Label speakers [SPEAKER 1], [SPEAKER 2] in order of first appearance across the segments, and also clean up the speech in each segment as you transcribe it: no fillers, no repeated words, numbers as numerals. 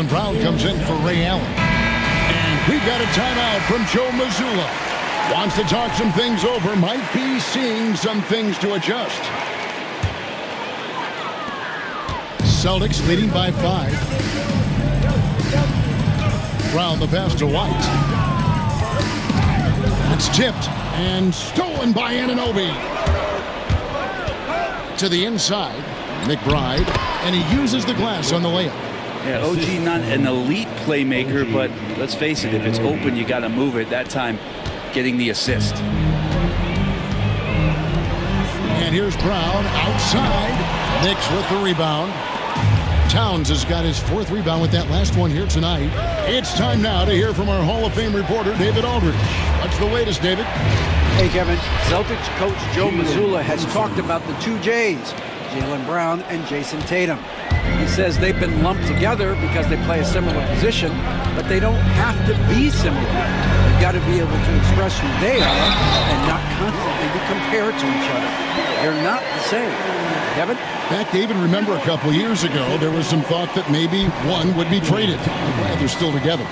[SPEAKER 1] Brown comes in for Ray Allen. And we've got a timeout from Joe Mazzulla. Wants to talk some things over. Might be seeing some things to adjust. Celtics leading by 5. Brown the pass to White. That's tipped and stolen by Anunoby. To the inside, McBride, and he uses the glass on the layup.
[SPEAKER 2] Yeah, OG not an elite playmaker, but let's face it, if it's open, you got to move it. That time, getting the assist.
[SPEAKER 1] And here's Brown outside. Knicks with the rebound. Towns has got his 4th rebound with that last one here tonight. It's time now to hear from our Hall of Fame reporter, David Aldridge. What's the latest, David?
[SPEAKER 3] Hey, Kevin. Celtics coach Joe Mazzulla has talked about the 2 J's, Jaylen Brown and Jason Tatum. He says they've been lumped together because they play a similar position, but they don't have to be similar. They've got to be able to express who they are and not constantly be compared to each other. They're not the same. Kevin?
[SPEAKER 1] In fact, David, remember a couple years ago, there was some thought that maybe one would be traded. I'm glad they're still together.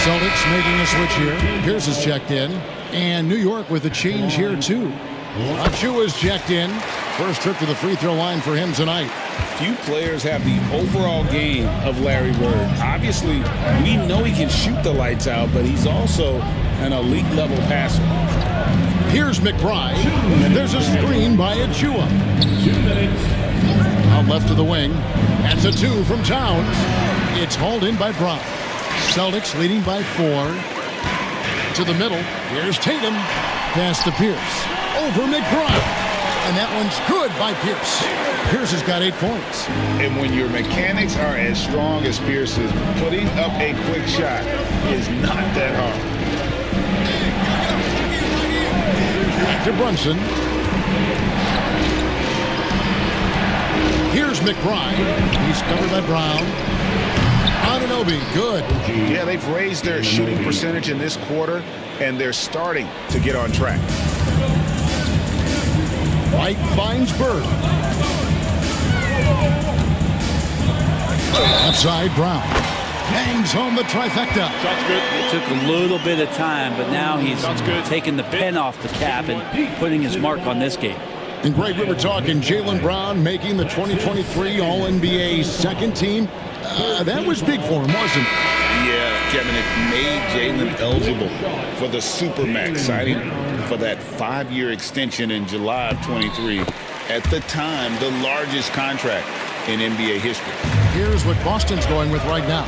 [SPEAKER 1] Celtics making a switch here. Pierce is checked in. And New York with a change here, too. Achua's checked in. First trip to the free throw line for him tonight.
[SPEAKER 4] Few players have the overall game of Larry Bird. Obviously, we know he can shoot the lights out, but he's also an elite level passer.
[SPEAKER 1] Here's McBride, and there's a screen by Achua. Out left to the wing. That's a 2 from Towns. It's hauled in by Brown. Celtics leading by 4. To the middle. Here's Tatum. Pass to Pierce. Over McBride. And that one's good by Pierce. Pierce has got 8 points.
[SPEAKER 4] And when your mechanics are as strong as Pierce's, putting up a quick shot is not that hard.
[SPEAKER 1] Back to Brunson. Here's McBride. He's covered by Brown. Anunoby, good.
[SPEAKER 4] Yeah, they've raised their shooting percentage in this quarter, and they're starting to get on track.
[SPEAKER 1] White finds Bird. Outside Brown. Hangs home the trifecta.
[SPEAKER 2] It took a little bit of time, but now he's taking the pen off the cap and putting his mark on this game.
[SPEAKER 1] And Greg, we were talking Jaylen Brown making the 2023 All-NBA second team. That was big for him, wasn't it?
[SPEAKER 4] Yeah, Kevin, it made Jaylen eligible for the Supermax, signing for that 5-year extension in July of 23. At the time, the largest contract in NBA history.
[SPEAKER 1] Here's what Boston's going with right now.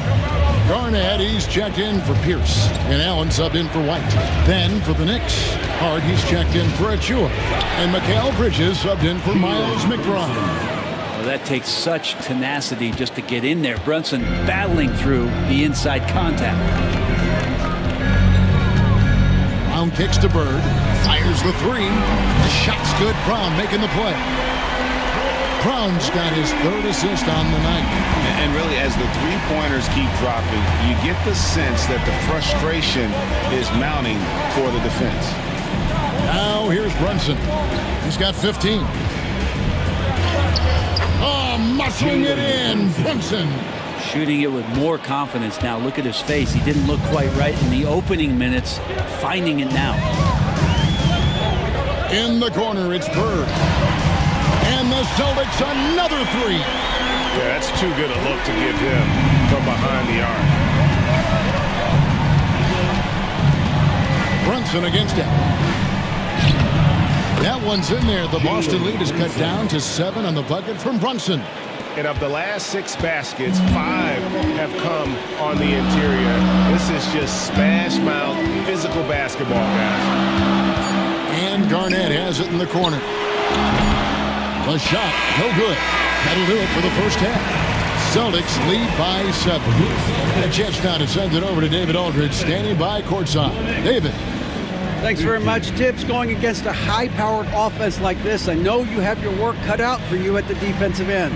[SPEAKER 1] Garnett, he's checked in for Pierce. And Allen subbed in for White. Then for the Knicks, Hart, he's checked in for Achua. And Mikal Bridges subbed in for Miles McBride.
[SPEAKER 2] Well, that takes such tenacity just to get in there. Brunson battling through the inside contact.
[SPEAKER 1] Brown kicks to Bird. Fires the 3. The shot's good. Brown making the play. Brown's got his 3rd assist on the night.
[SPEAKER 4] And really, as the three-pointers keep dropping, you get the sense that the frustration is mounting for the defense.
[SPEAKER 1] Now here's Brunson. He's got 15. Oh, muscling it in. Brunson.
[SPEAKER 2] Shooting it with more confidence now. Look at his face. He didn't look quite right in the opening minutes. Finding it now.
[SPEAKER 1] In the corner, it's Bird. And the Celtics another 3.
[SPEAKER 4] Yeah, that's too good a look to give him from behind the arc.
[SPEAKER 1] Brunson against it. That one's in there. The Boston lead is cut down to 7 on the bucket from Brunson.
[SPEAKER 4] And of the last 6 baskets, 5 have come on the interior. This is just smash mouth physical basketball, guys.
[SPEAKER 1] And Garnett has it in the corner. The shot, no good. That'll do it for the first half. Celtics lead by 7. A chance now to send it over to David Aldridge, standing by courtside. David.
[SPEAKER 3] Thanks very much, Tibbs. Going against a high-powered offense like this, I know you have your work cut out for you at the defensive end.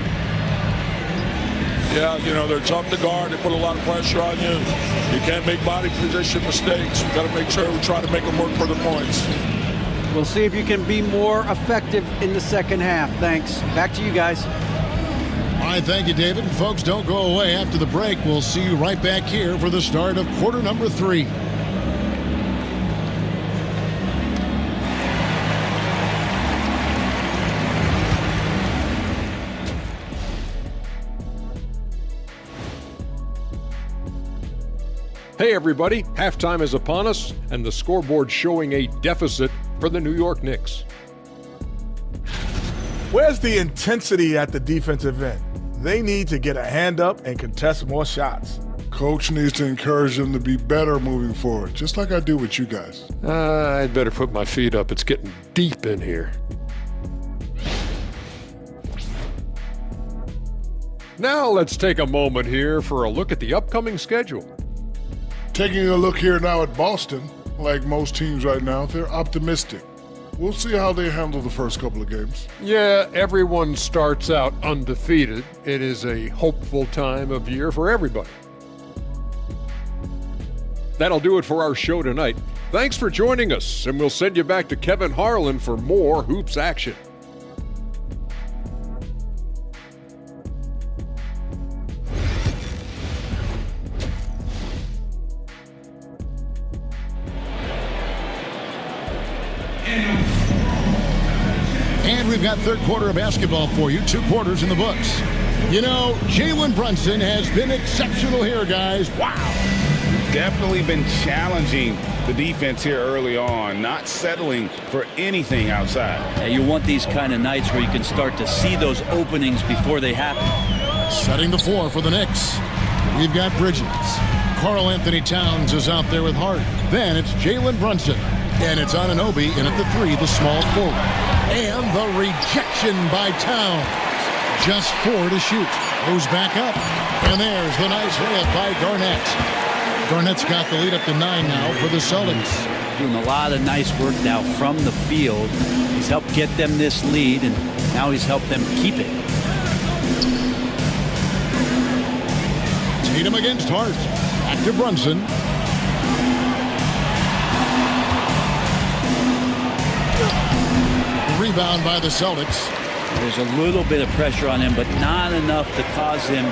[SPEAKER 5] Yeah, you know, they're tough to guard. They put a lot of pressure on you. You can't make body position mistakes. We've got to make sure we try to make them work for the points.
[SPEAKER 3] We'll see if you can be more effective in the second half. Thanks. Back to you guys.
[SPEAKER 1] All right, thank you, David. And folks, don't go away. After the break, we'll see you right back here for the start of quarter number 3.
[SPEAKER 6] Hey everybody, halftime is upon us, and the scoreboard showing a deficit for the New York Knicks.
[SPEAKER 7] Where's the intensity at the defensive end? They need to get a hand up and contest more shots.
[SPEAKER 5] Coach needs to encourage them to be better moving forward, just like I do with you guys.
[SPEAKER 6] I'd better put my feet up. It's getting deep in here. Now let's take a moment here for a look at the upcoming schedule.
[SPEAKER 5] Taking a look here now at Boston, like most teams right now, they're optimistic. We'll see how they handle the first couple of games.
[SPEAKER 6] Yeah, everyone starts out undefeated. It is a hopeful time of year for everybody. That'll do it for our show tonight. Thanks for joining us, and we'll send you back to Kevin Harlan for more hoops action.
[SPEAKER 1] And we've got third quarter of basketball for you. 2 quarters in the books. You know, Jalen Brunson has been exceptional here, guys. Wow.
[SPEAKER 4] Definitely been challenging the defense here early on, not settling for anything outside.
[SPEAKER 2] Yeah, you want these kind of nights where you can start to see those openings before they happen.
[SPEAKER 1] Setting the floor for the Knicks. We've got Bridges. Karl Anthony Towns is out there with Hart. Then it's Jalen Brunson. And it's Anunoby in at the 3, the small forward. And the rejection by Towns. Just 4 to shoot. Goes back up. And there's the nice layup by Garnett. Garnett's got the lead up to 9 now for the Celtics.
[SPEAKER 2] Doing a lot of nice work now from the field. He's helped get them this lead, and now he's helped them keep it.
[SPEAKER 1] Tatum against Hart. Back to Brunson. Rebound by the Celtics.
[SPEAKER 2] There's a little bit of pressure on him, but not enough to cause him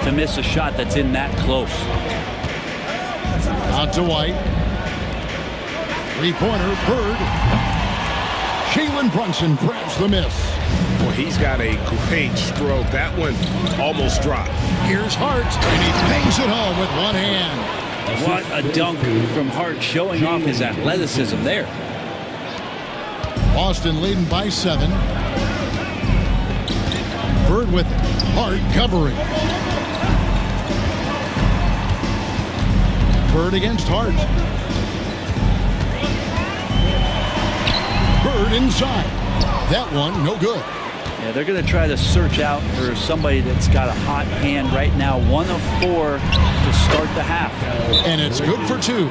[SPEAKER 2] to miss a shot that's in that close.
[SPEAKER 1] Out to White. 3-pointer, Bird. Jalen Brunson grabs the miss.
[SPEAKER 8] Well, he's got a great stroke. That one almost dropped.
[SPEAKER 1] Here's Hart, and he bangs it home with one hand.
[SPEAKER 2] What a dunk from Hart, showing off his athleticism there.
[SPEAKER 1] Boston leading by 7. Bird with it. Hart covering. Bird against Hart. Bird inside. That one, no good.
[SPEAKER 2] Yeah, they're going to try to search out for somebody that's got a hot hand right now. 1 of 4 to start the half.
[SPEAKER 1] And it's good for 2.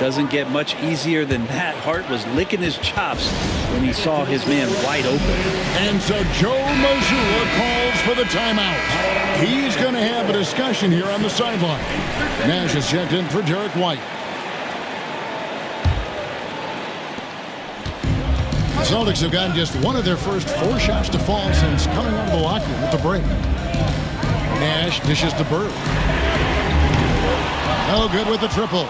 [SPEAKER 2] Doesn't get much easier than that. Hart was licking his chops when he saw his man wide open.
[SPEAKER 1] And so Joe Mazzulla calls for the timeout. He's going to have a discussion here on the sideline. Nash is checked in for Derek White. The Celtics have gotten just 1 of their first 4 shots to fall since coming out of the locker room at the break. Nash dishes to Bird. No good with the triple.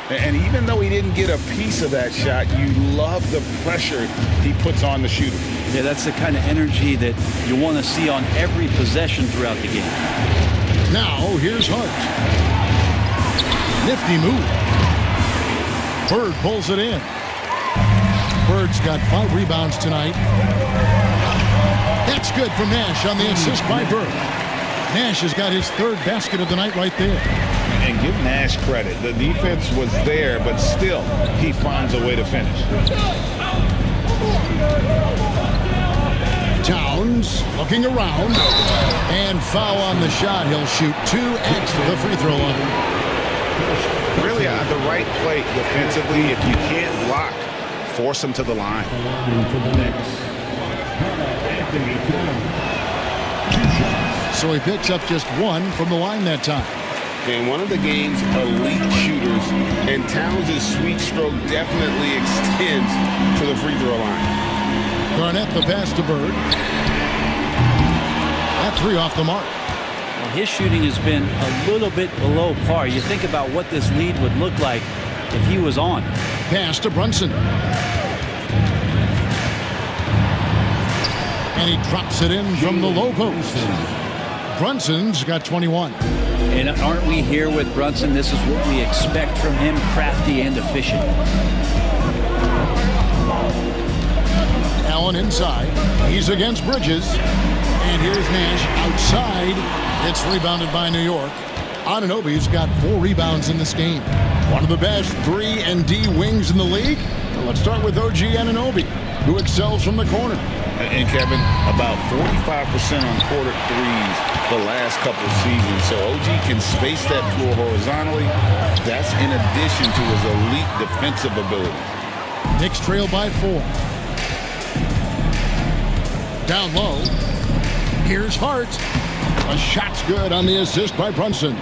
[SPEAKER 4] And even though he didn't get a piece of that shot, you love the pressure he puts on the shooter.
[SPEAKER 2] Yeah, that's the kind of energy that you want to see on every possession throughout the game.
[SPEAKER 1] Now, here's Hart. Nifty move. Bird pulls it in. Bird's got 5 rebounds tonight. That's good from Nash on the assist by Bird. Nash has got his 3rd basket of the night right there.
[SPEAKER 4] And give Nash credit. The defense was there, but still, he finds a way to finish.
[SPEAKER 1] Towns looking around. And foul on the shot. He'll shoot 2 at the free throw line.
[SPEAKER 4] Really the right play defensively. If you can't block, force him to the line.
[SPEAKER 1] So he picks up just 1 from the line that time.
[SPEAKER 4] And one of the game's elite shooters, and Towns' sweet stroke definitely extends to the free throw line.
[SPEAKER 1] Garnett the pass to Bird. got 3 off the mark.
[SPEAKER 2] Well, his shooting has been a little bit below par. You think about what this lead would look like if he was on.
[SPEAKER 1] Pass to Brunson. And he drops it in from the low post. Brunson's got 21.
[SPEAKER 2] And aren't we here with Brunson? This is what we expect from him, crafty and efficient.
[SPEAKER 1] Allen inside. He's against Bridges. And here's Nash outside. It's rebounded by New York. Anunoby's got 4 rebounds in this game. One of the best 3-and-D wings in the league. Well, let's start with OG Anunoby, who excels from the corner.
[SPEAKER 4] And Kevin, about 45% on quarter threes the last couple of seasons. So OG can space that floor horizontally. That's in addition to his elite defensive ability.
[SPEAKER 1] Knicks trail by 4. Down low. Here's Hart. A shot's good on the assist by Brunson.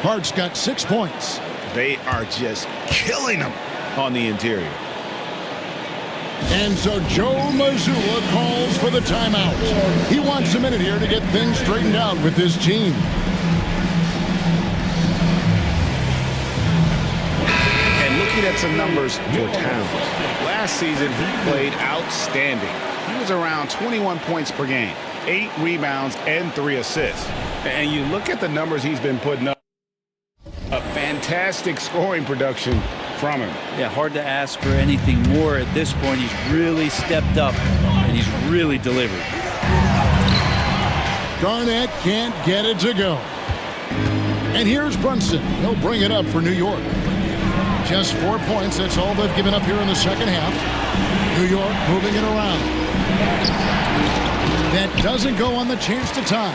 [SPEAKER 1] Hart's got 6 points.
[SPEAKER 8] They are just killing him on the interior.
[SPEAKER 1] And so Joe Mazzulla calls for the timeout. He wants a minute here to get things straightened out with his team.
[SPEAKER 8] And looking at some numbers for Towns. Last season, he played outstanding. He was around 21 points per game, 8 rebounds, and 3 assists. And you look at the numbers he's been putting up, a fantastic scoring production from him.
[SPEAKER 2] Yeah, hard to ask for anything more at this point. He's really stepped up, and he's really delivered.
[SPEAKER 1] Garnett can't get it to go. And here's Brunson. He'll bring it up for New York. Just 4 points. That's all they've given up here in the second half. New York moving it around. That doesn't go on the chance to tie.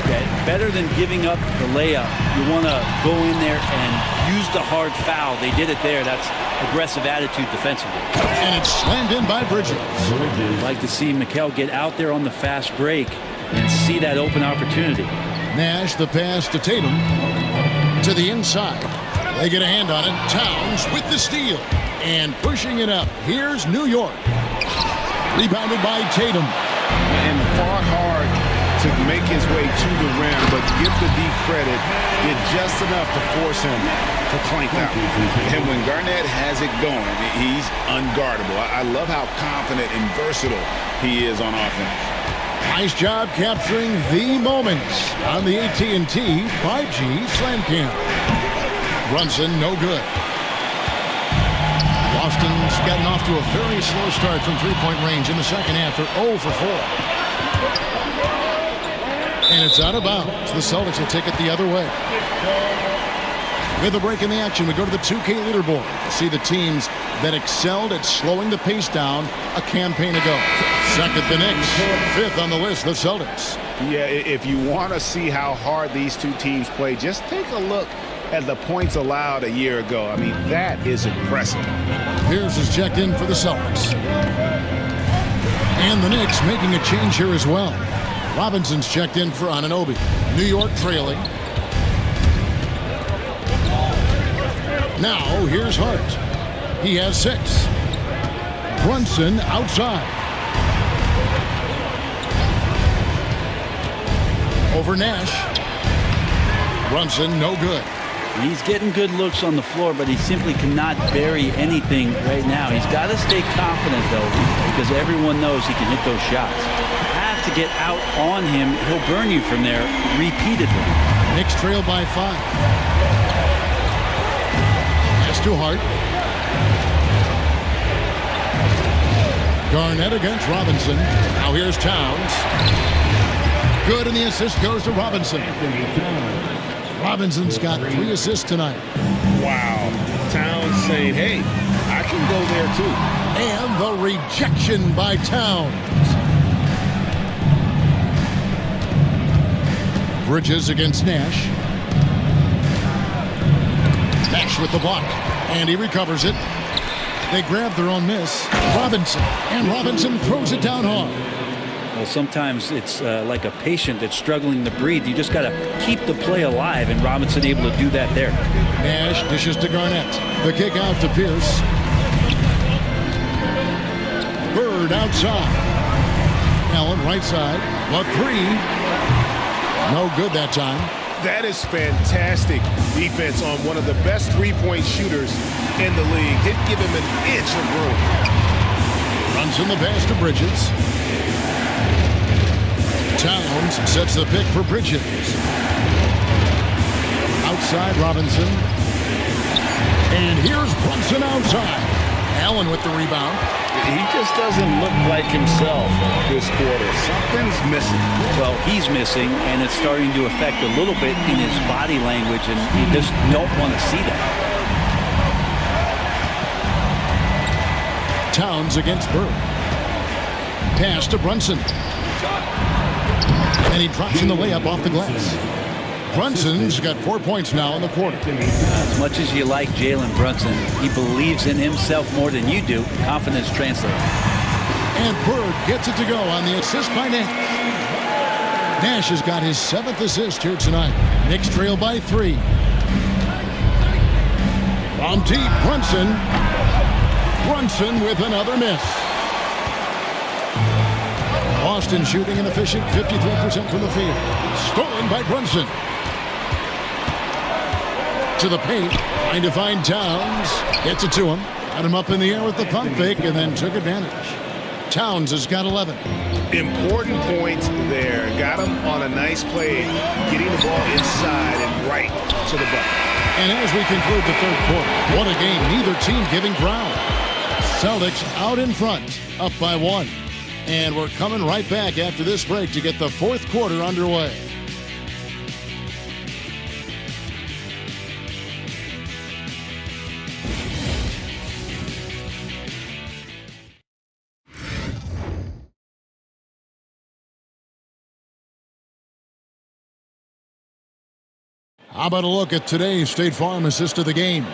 [SPEAKER 2] Yeah, better than giving up the layup. You want to go in there and use the hard foul. They did it there. That's aggressive attitude defensively.
[SPEAKER 1] And it's slammed in by Bridges.
[SPEAKER 2] I'd like to see Mikal get out there on the fast break and see that open opportunity.
[SPEAKER 1] Nash, the pass to Tatum. To the inside. They get a hand on it. Towns with the steal. And pushing it up. Here's New York. Rebounded by Tatum.
[SPEAKER 8] And fought hard to make his way to the rim, but give the D credit, did just enough to force him to clank out. And when Garnett has it going, he's unguardable. I love how confident and versatile he is on offense.
[SPEAKER 1] Nice job capturing the moments on the AT&T 5G Slam Cam. Brunson, no good. Boston's gotten off to a very slow start from three-point range in the second half. They're 0 for 4. And it's out of bounds. The Celtics will take it the other way. With a break in the action, we go to the 2K leaderboard to see the teams that excelled at slowing the pace down a campaign ago. Second, the Knicks. 5th on the list, the Celtics.
[SPEAKER 8] Yeah, if you want to see how hard these two teams play, just take a look at the points allowed a year ago. I mean, that is impressive.
[SPEAKER 1] Pierce is checked in for the Celtics. And the Knicks making a change here as well. Robinson's checked in for Anunoby. New York trailing. Now, here's Hart. He has 6. Brunson outside. Over Nash. Brunson, no good.
[SPEAKER 2] He's getting good looks on the floor, but he simply cannot bury anything right now. He's got to stay confident, though, because everyone knows he can hit those shots. Have to get out on him. He'll burn you from there repeatedly.
[SPEAKER 1] Knicks trail by 5. That's to Hart. Garnett against Robinson. Now here's Towns. Good, and the assist goes to Robinson. Robinson's got 3 assists tonight.
[SPEAKER 8] Wow. Towns saying, hey, I can go there too.
[SPEAKER 1] And the rejection by Towns. Bridges against Nash. Nash with the block. And he recovers it. They grab their own miss. Robinson. And Robinson throws it down hard.
[SPEAKER 2] Well, sometimes it's like a patient that's struggling to breathe. You just got to keep the play alive, and Robinson able to do that there.
[SPEAKER 1] Nash dishes to Garnett. The kick out to Pierce. Bird outside. Allen right side. The 3. No good that time.
[SPEAKER 8] That is fantastic defense on one of the best three-point shooters in the league. Didn't give him an inch of room.
[SPEAKER 1] Runs in the pass to Bridges. Towns sets the pick for Bridges. Outside Robinson. And here's Brunson outside. Allen with the rebound.
[SPEAKER 4] He just doesn't look like himself this quarter. Something's missing.
[SPEAKER 2] Well, he's missing, and it's starting to affect a little bit in his body language, and you just don't want to see that.
[SPEAKER 1] Towns against Bird. Pass to Brunson. And he drops in the layup off the glass. Brunson's got 4 points now in the quarter.
[SPEAKER 2] As much as you like Jalen Brunson, he believes in himself more than you do. Confidence translates.
[SPEAKER 1] And Bird gets it to go on the assist by Nash. Nash has got his 7th assist here tonight. Knicks trail by 3. From deep, Brunson. Brunson with another miss. Boston shooting an efficient 53% from the field. Stolen by Brunson. To the paint, trying to find Towns. Gets it to him. Got him up in the air with the pump fake and then took advantage. Towns has got 11.
[SPEAKER 8] Important points there. Got him on a nice play, getting the ball inside and right to the bucket.
[SPEAKER 1] And as we conclude the third quarter, what a game. Neither team giving ground. Celtics out in front, up by 1. And we're coming right back after this break to get the fourth quarter underway. How about a look at today's State Farm assist of the game?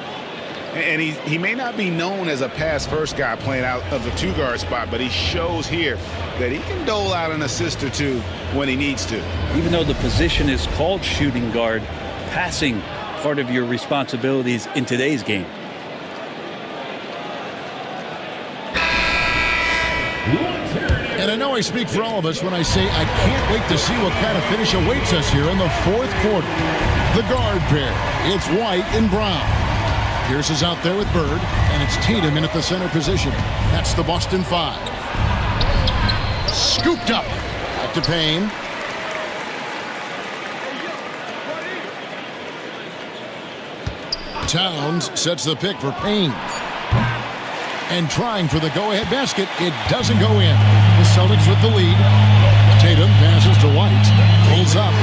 [SPEAKER 8] And he may not be known as a pass-first guy playing out of the two-guard spot, but he shows here that he can dole out an assist or two when he needs to.
[SPEAKER 2] Even though the position is called shooting guard, passing part of your responsibilities in today's game.
[SPEAKER 1] And I know I speak for all of us when I say I can't wait to see what kind of finish awaits us here in the fourth quarter. The guard pair, it's White and Brown. Pierce is out there with Bird, and it's Tatum in at the center position. That's the Boston 5. Scooped up. Back to Payne. Towns sets the pick for Payne. And trying for the go-ahead basket, it doesn't go in. The Celtics with the lead. Tatum passes to White. Pulls up.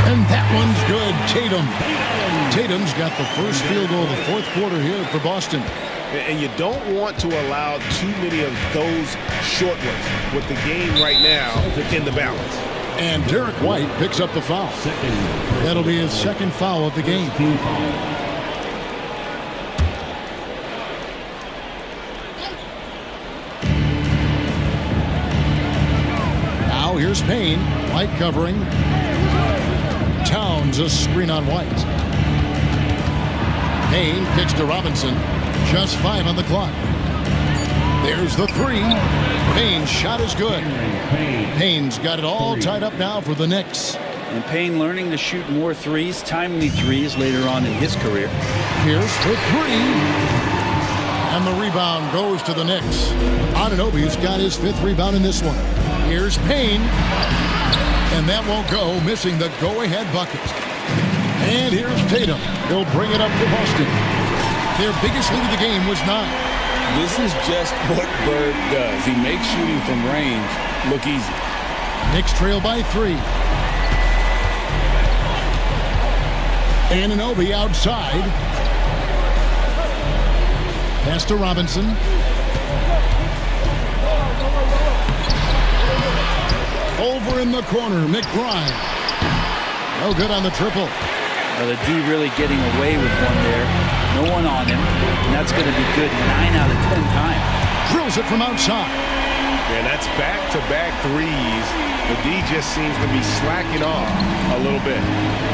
[SPEAKER 1] And that one's good. Tatum's got the first field goal of the fourth quarter here for Boston.
[SPEAKER 8] And you don't want to allow too many of those short ones with the game right now in the balance.
[SPEAKER 1] And Derek White picks up the foul. That'll be his second foul of the game. Now here's Payne. White covering. Towns a screen on White. Payne kicks to Robinson. Just 5 on the clock. There's the 3. Payne's shot is good. Payne's got it all tied up now for the Knicks.
[SPEAKER 2] And Payne learning to shoot more threes, timely threes later on in his career.
[SPEAKER 1] Pierce for 3. And the rebound goes to the Knicks. Anunoby's got his 5th rebound in this one. Here's Payne. And that won't go, missing the go-ahead bucket. And here's Tatum. He'll bring it up for Boston. Their biggest lead of the game was 9.
[SPEAKER 4] This is just what Bird does. He makes shooting from range look easy.
[SPEAKER 1] Knicks trail by 3. Anunoby outside. Pass to Robinson. Over in the corner, McBride. No good on the triple.
[SPEAKER 2] Well, the D really getting away with one there. No one on him. And that's going to be good 9 out of 10 times.
[SPEAKER 1] Drills it from outside.
[SPEAKER 8] And that's back-to-back threes. The D just seems to be slacking off a little bit.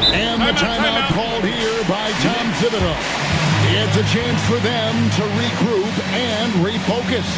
[SPEAKER 1] And the timeout called here by Tom Thibodeau. It's a chance for them to regroup and refocus.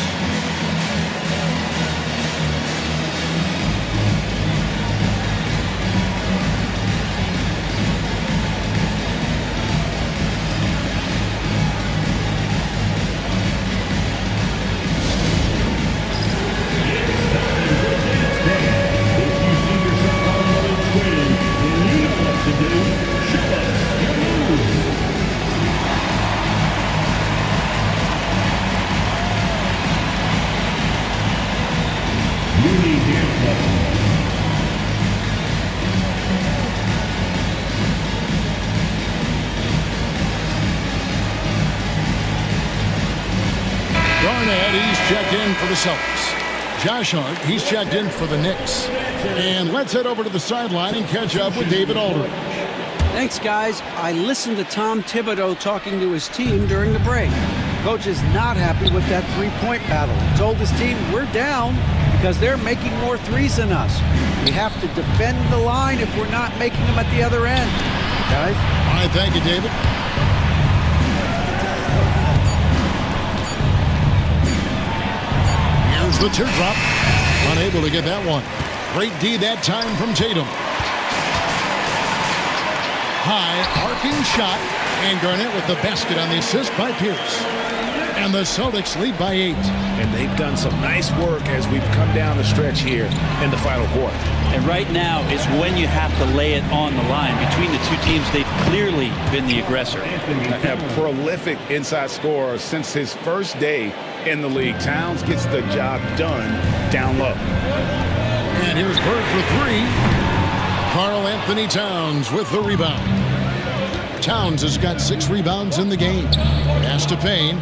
[SPEAKER 1] Garnett, he's checked in for the Celtics. Josh Hart, he's checked in for the Knicks. And let's head over to the sideline and catch up with David Aldridge.
[SPEAKER 3] Thanks, guys. I listened to Tom Thibodeau talking to his team during the break. Coach is not happy with that three-point battle. He told his team, we're down because they're making more threes than us. We have to defend the line if we're not making them at the other end. Guys?
[SPEAKER 1] All right, thank you, David. Here's the teardrop. Unable to get that one. Great D that time from Tatum. High arcing shot, and Garnett with the basket on the assist by Pierce. And the Celtics lead by 8.
[SPEAKER 8] And they've done some nice work as we've come down the stretch here in the final quarter.
[SPEAKER 2] And right now, it's when you have to lay it on the line. Between the two teams, they've clearly been the aggressor.
[SPEAKER 8] A prolific inside scorer since his first day in the league. Towns gets the job done down low.
[SPEAKER 1] And here's Bird for 3. Karl Anthony Towns with the rebound. Towns has got 6 rebounds in the game. Pass to Payne.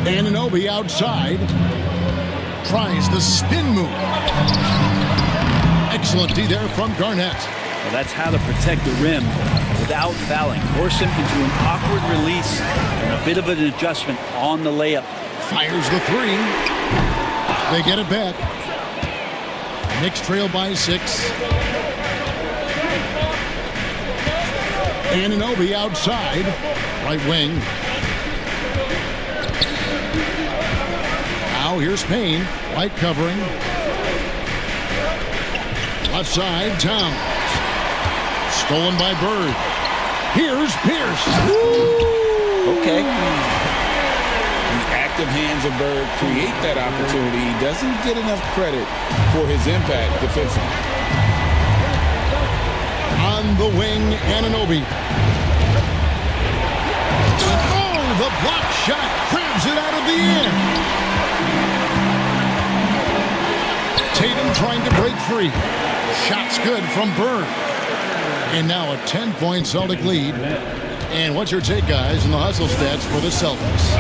[SPEAKER 1] Anunoby outside. Tries the spin move. Excellent D there from Garnett.
[SPEAKER 2] Well, that's how to protect the rim without fouling. Force him into an awkward release and a bit of an adjustment on the layup.
[SPEAKER 1] Fires the 3. They get it back. Knicks trail by 6. Anunoby outside. Right wing. Now here's Payne. Right covering. Left side, Towns. Stolen by Bird. Here's Pierce. Woo!
[SPEAKER 2] Okay.
[SPEAKER 4] The active hands of Bird create that opportunity. He doesn't get enough credit for his impact defensively.
[SPEAKER 1] On the wing, Anunoby. Oh, the block shot grabs it out of the air. Tatum trying to break free. Shot's good from Bird. And now a 10-point Celtic lead. And what's your take, guys, in the hustle stats for the Celtics?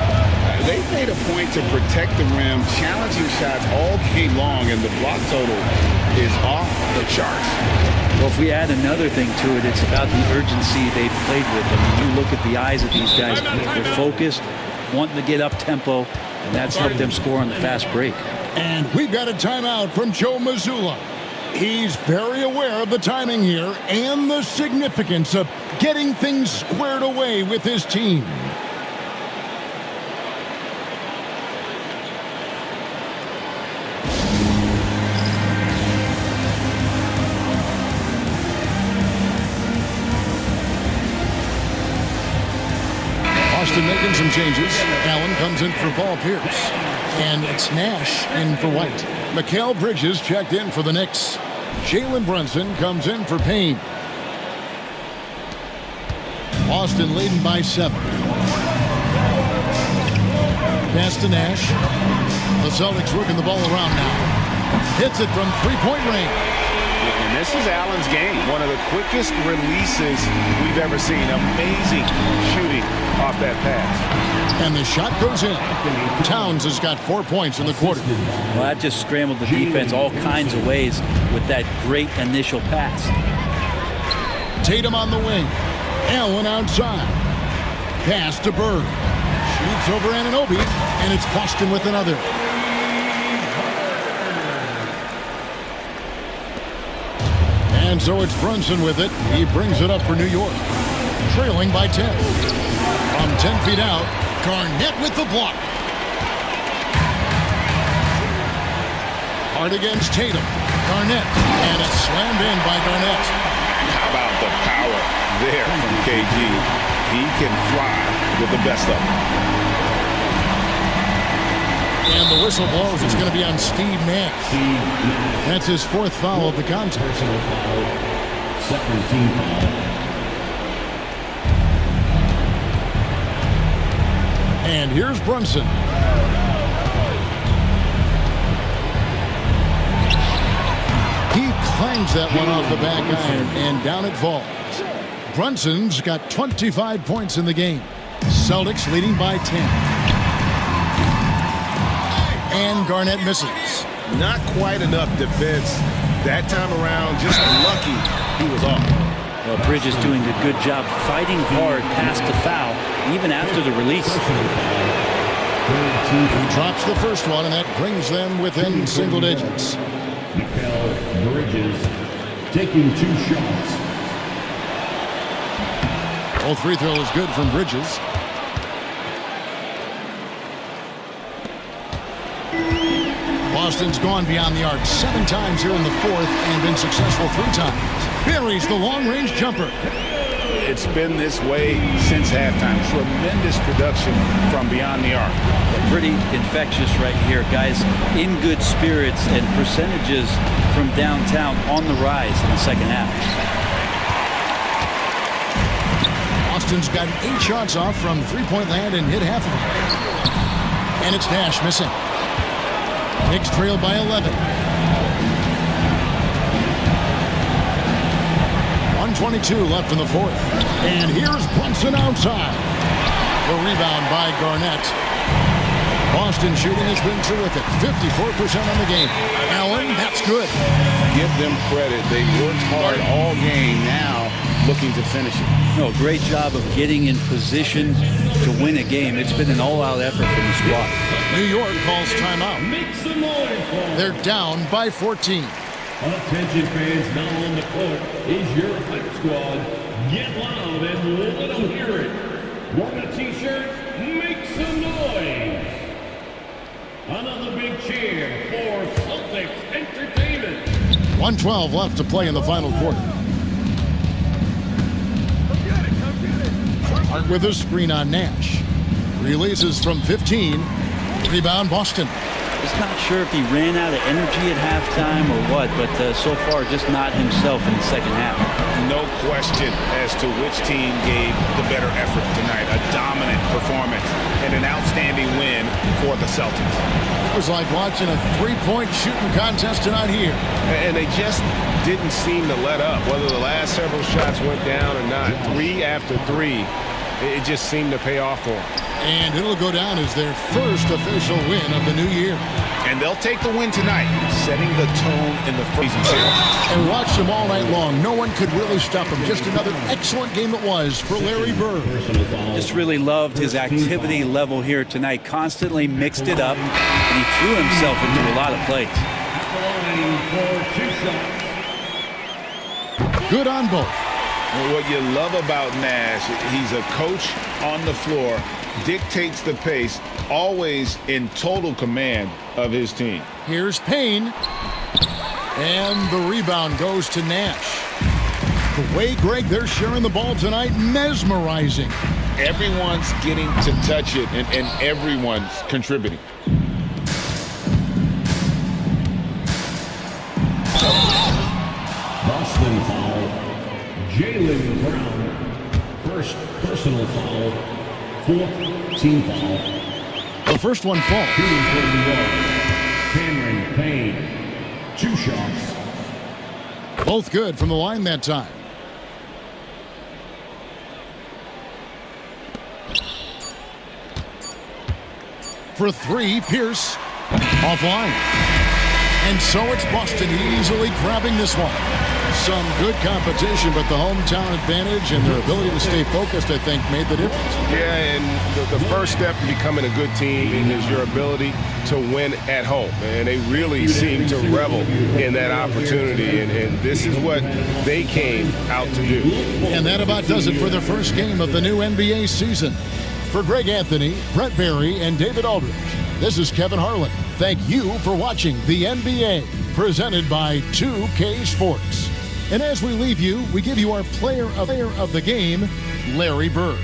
[SPEAKER 4] They made a point to protect the rim, challenging shots all game long, and the block total is off the charts.
[SPEAKER 2] Well, if we add another thing to it, it's about the urgency they've played with. I mean, you look at the eyes of these guys. They're focused, wanting to get up tempo, and that's helped them score on the fast break.
[SPEAKER 1] And we've got a timeout from Joe Mazzulla. He's very aware of the timing here and the significance of getting things squared away with his team. Boston making some changes. Allen comes in for Paul Pierce. And it's Nash in for White. Mikal Bridges checked in for the Knicks. Jalen Brunson comes in for Payne. Boston leading by 7. Pass to Nash. The Celtics working the ball around now. Hits it from three-point range.
[SPEAKER 8] And this is Allen's game. One of the quickest releases we've ever seen. Amazing shooting off that pass.
[SPEAKER 1] And the shot goes in. Towns has got 4 points in the quarter.
[SPEAKER 2] Well, that just scrambled the defense all kinds of ways with that great initial pass.
[SPEAKER 1] Tatum on the wing. Allen outside. Pass to Bird. Shoots over Anunoby, and it's Boston with another. And so it's Brunson with it. He brings it up for New York. Trailing by 10. From 10 feet out, Garnett with the block. Hard against Tatum. Garnett. And it's slammed in by Garnett.
[SPEAKER 4] How about the power there from KG? He can fly with the best of them.
[SPEAKER 1] And the whistle blows. It's going to be on Steve Nash. That's his 4th foul of the contest. And here's Brunson. finds that one off the back iron, and down it falls. Brunson's got 25 points in the game. Celtics leading by 10. And Garnett misses.
[SPEAKER 8] Not quite enough defense that time around. Just lucky he was off.
[SPEAKER 2] Well, Bridges doing a good job fighting hard past the foul, even after the release.
[SPEAKER 1] He drops the first one, and that brings them within single digits.
[SPEAKER 9] Bridges taking 2 shots.
[SPEAKER 1] Full free throw is good from Bridges. Boston's gone beyond the arc 7 times here in the fourth and been successful 3 times. Buries the long-range jumper.
[SPEAKER 8] It's been this way since halftime. Tremendous production from beyond the arc.
[SPEAKER 2] Pretty infectious right here, guys. In good spirits, and percentages from downtown on the rise in the second half.
[SPEAKER 1] Boston's got 8 shots off from three-point land and hit half of them. And it's Nash missing. Knicks trail by 11. 1:22 left in the fourth. And here's Brunson outside. The rebound by Garnett. Boston shooting has been terrific. 54% on the game. Allen, that's good.
[SPEAKER 8] Give them credit. They worked hard all game, now looking to finish it.
[SPEAKER 2] No, great job of getting in position to win a game. It's been an all-out effort from the squad.
[SPEAKER 1] New York calls timeout. They're down by 14.
[SPEAKER 9] Attention fans, now on the court is your hype squad. Get loud and let them hear it. Want a t-shirt? Make some noise. Another big cheer for Celtics Entertainment.
[SPEAKER 1] 1:12 left to play in the final quarter. Hart with a screen on Nash. Releases from 15. Rebound Boston.
[SPEAKER 2] Just not sure if he ran out of energy at halftime or what, but so far just not himself in the second half.
[SPEAKER 8] No question as to which team gave the better effort tonight. A dominant performance and an outstanding win for the Celtics.
[SPEAKER 1] It was like watching a three-point shooting contest tonight here.
[SPEAKER 10] And they just didn't seem to let up, whether the last several shots went down or not. 3 after 3, it just seemed to pay off for them.
[SPEAKER 1] And it'll go down as their first official win of the new year.
[SPEAKER 8] And they'll take the win tonight, setting the tone in the first series.
[SPEAKER 1] And watch them all night long. No one could really stop them. Just another excellent game it was for Larry Bird.
[SPEAKER 2] Just really loved his activity level here tonight. Constantly mixed it up, and he threw himself into a lot of plays.
[SPEAKER 1] Good on both.
[SPEAKER 8] What you love about Nash, he's a coach on the floor, dictates the pace, always in total command of his team.
[SPEAKER 1] Here's Payne. And the rebound goes to Nash. The way, Greg, they're sharing the ball tonight, mesmerizing.
[SPEAKER 8] Everyone's getting to touch it, and everyone's contributing.
[SPEAKER 9] Boston foul. Jaylen Brown, first personal foul, 4th team foul.
[SPEAKER 1] The first one falls.
[SPEAKER 9] Shooting for New York, Cameron Payne, 2 shots.
[SPEAKER 1] Both good from the line that time. For 3, Pierce offline. And so it's Boston easily grabbing this one. Some good competition, but the hometown advantage and their ability to stay focused, I think, made the difference.
[SPEAKER 10] Yeah, and the first step to becoming a good team is your ability to win at home. And they really seem to revel in that opportunity, and this is what they came out to do.
[SPEAKER 1] And that about does it for the first game of the new NBA season. For Greg Anthony, Brett Barry, and David Aldridge, this is Kevin Harlan. Thank you for watching the NBA, presented by 2K Sports. And as we leave you, we give you our player of the game, Larry Bird.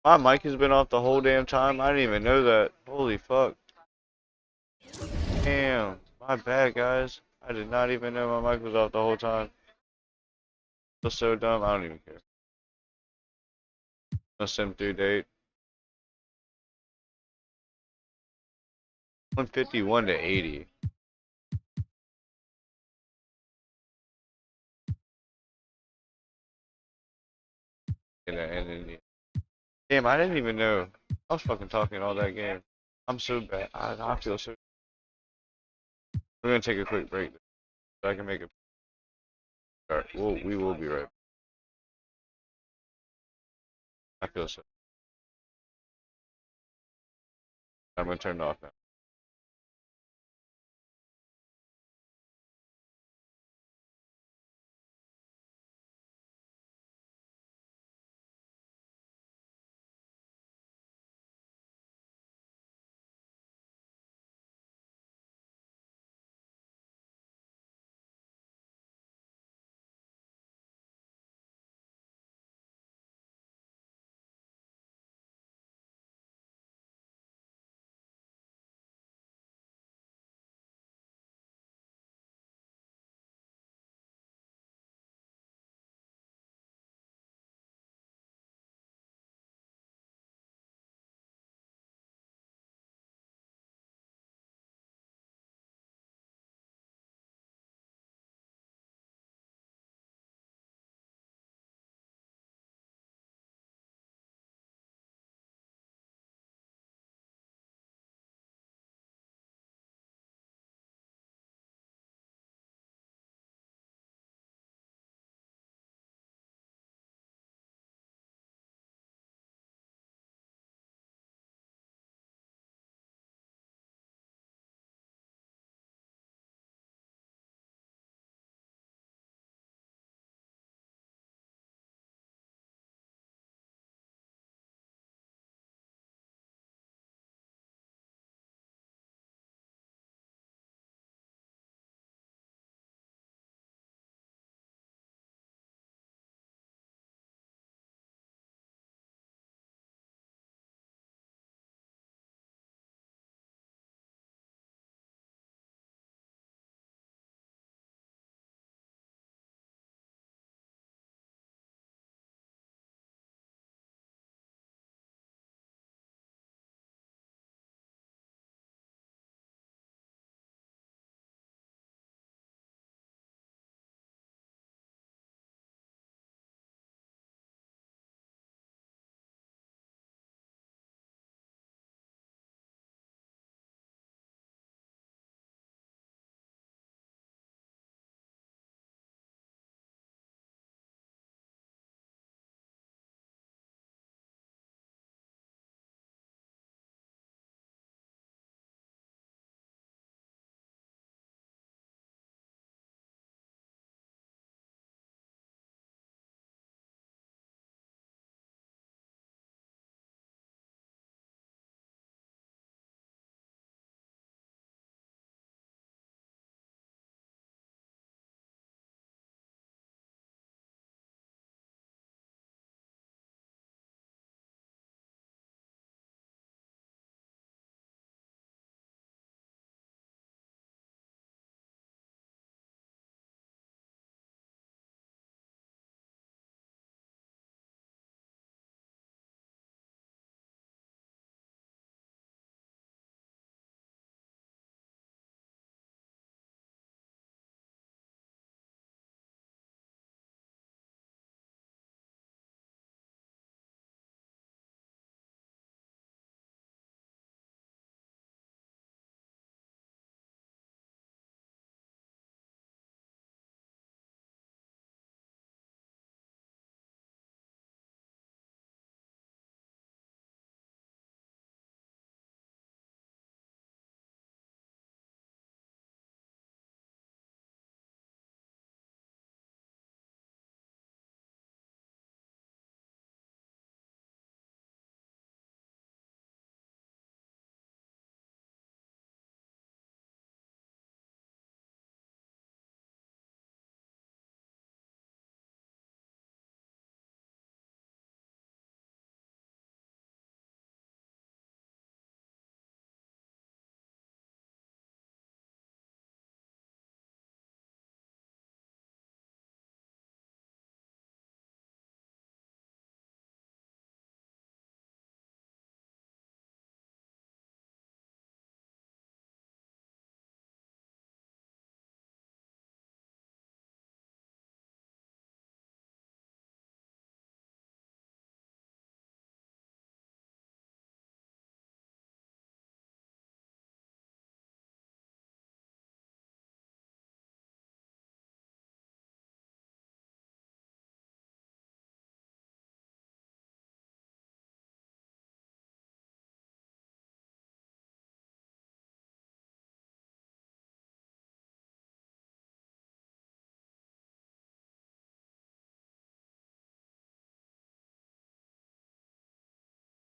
[SPEAKER 11] My mic has been off the whole damn time. I didn't even know that. Holy fuck. Damn. My bad, guys. I did not even know my mic was off the whole time. That's so dumb. I don't even care. A sim through date. 151 to 80. Damn, I didn't even know. I was fucking talking all that game. I'm so bad. I feel so. We're gonna take a quick break so I can make it. Alright, we will be right back. I feel so. I'm gonna turn it off now.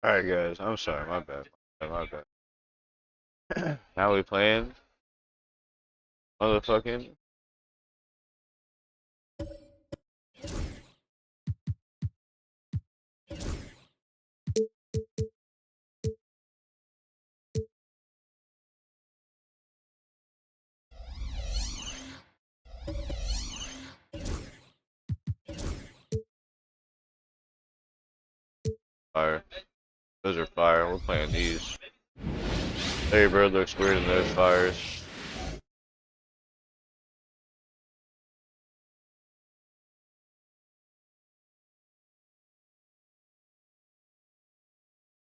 [SPEAKER 11] Alright, guys. I'm sorry. My bad. My bad. Now we playing? Motherfucking. Fire. Those are fire. We're playing these. Larry Bird looks weird in those fires.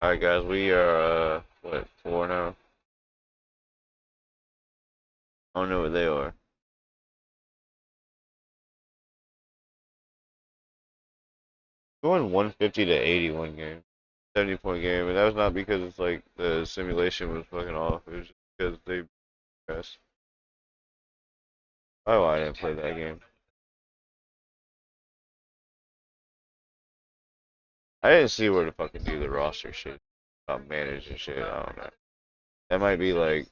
[SPEAKER 11] Alright, guys. We are, what, 4 now? I don't know what they are. Going 150 to 81 game. 70-point game, and that was not because it's like the simulation was fucking off. It was just because they pressed. Oh, I didn't play that game. I didn't see where to fucking do the roster shit. About managing shit, I don't know. That might be like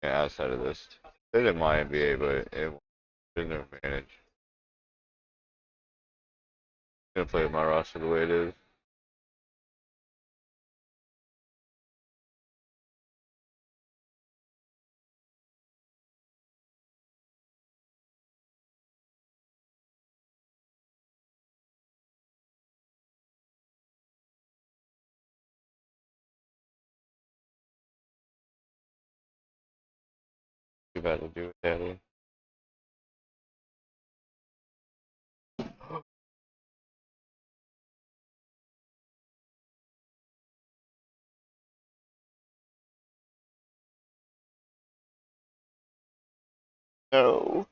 [SPEAKER 11] outside of this. It's in MyNBA, but there's no manage. I'm gonna play my roster the way it is. Too bad to do with that one. No.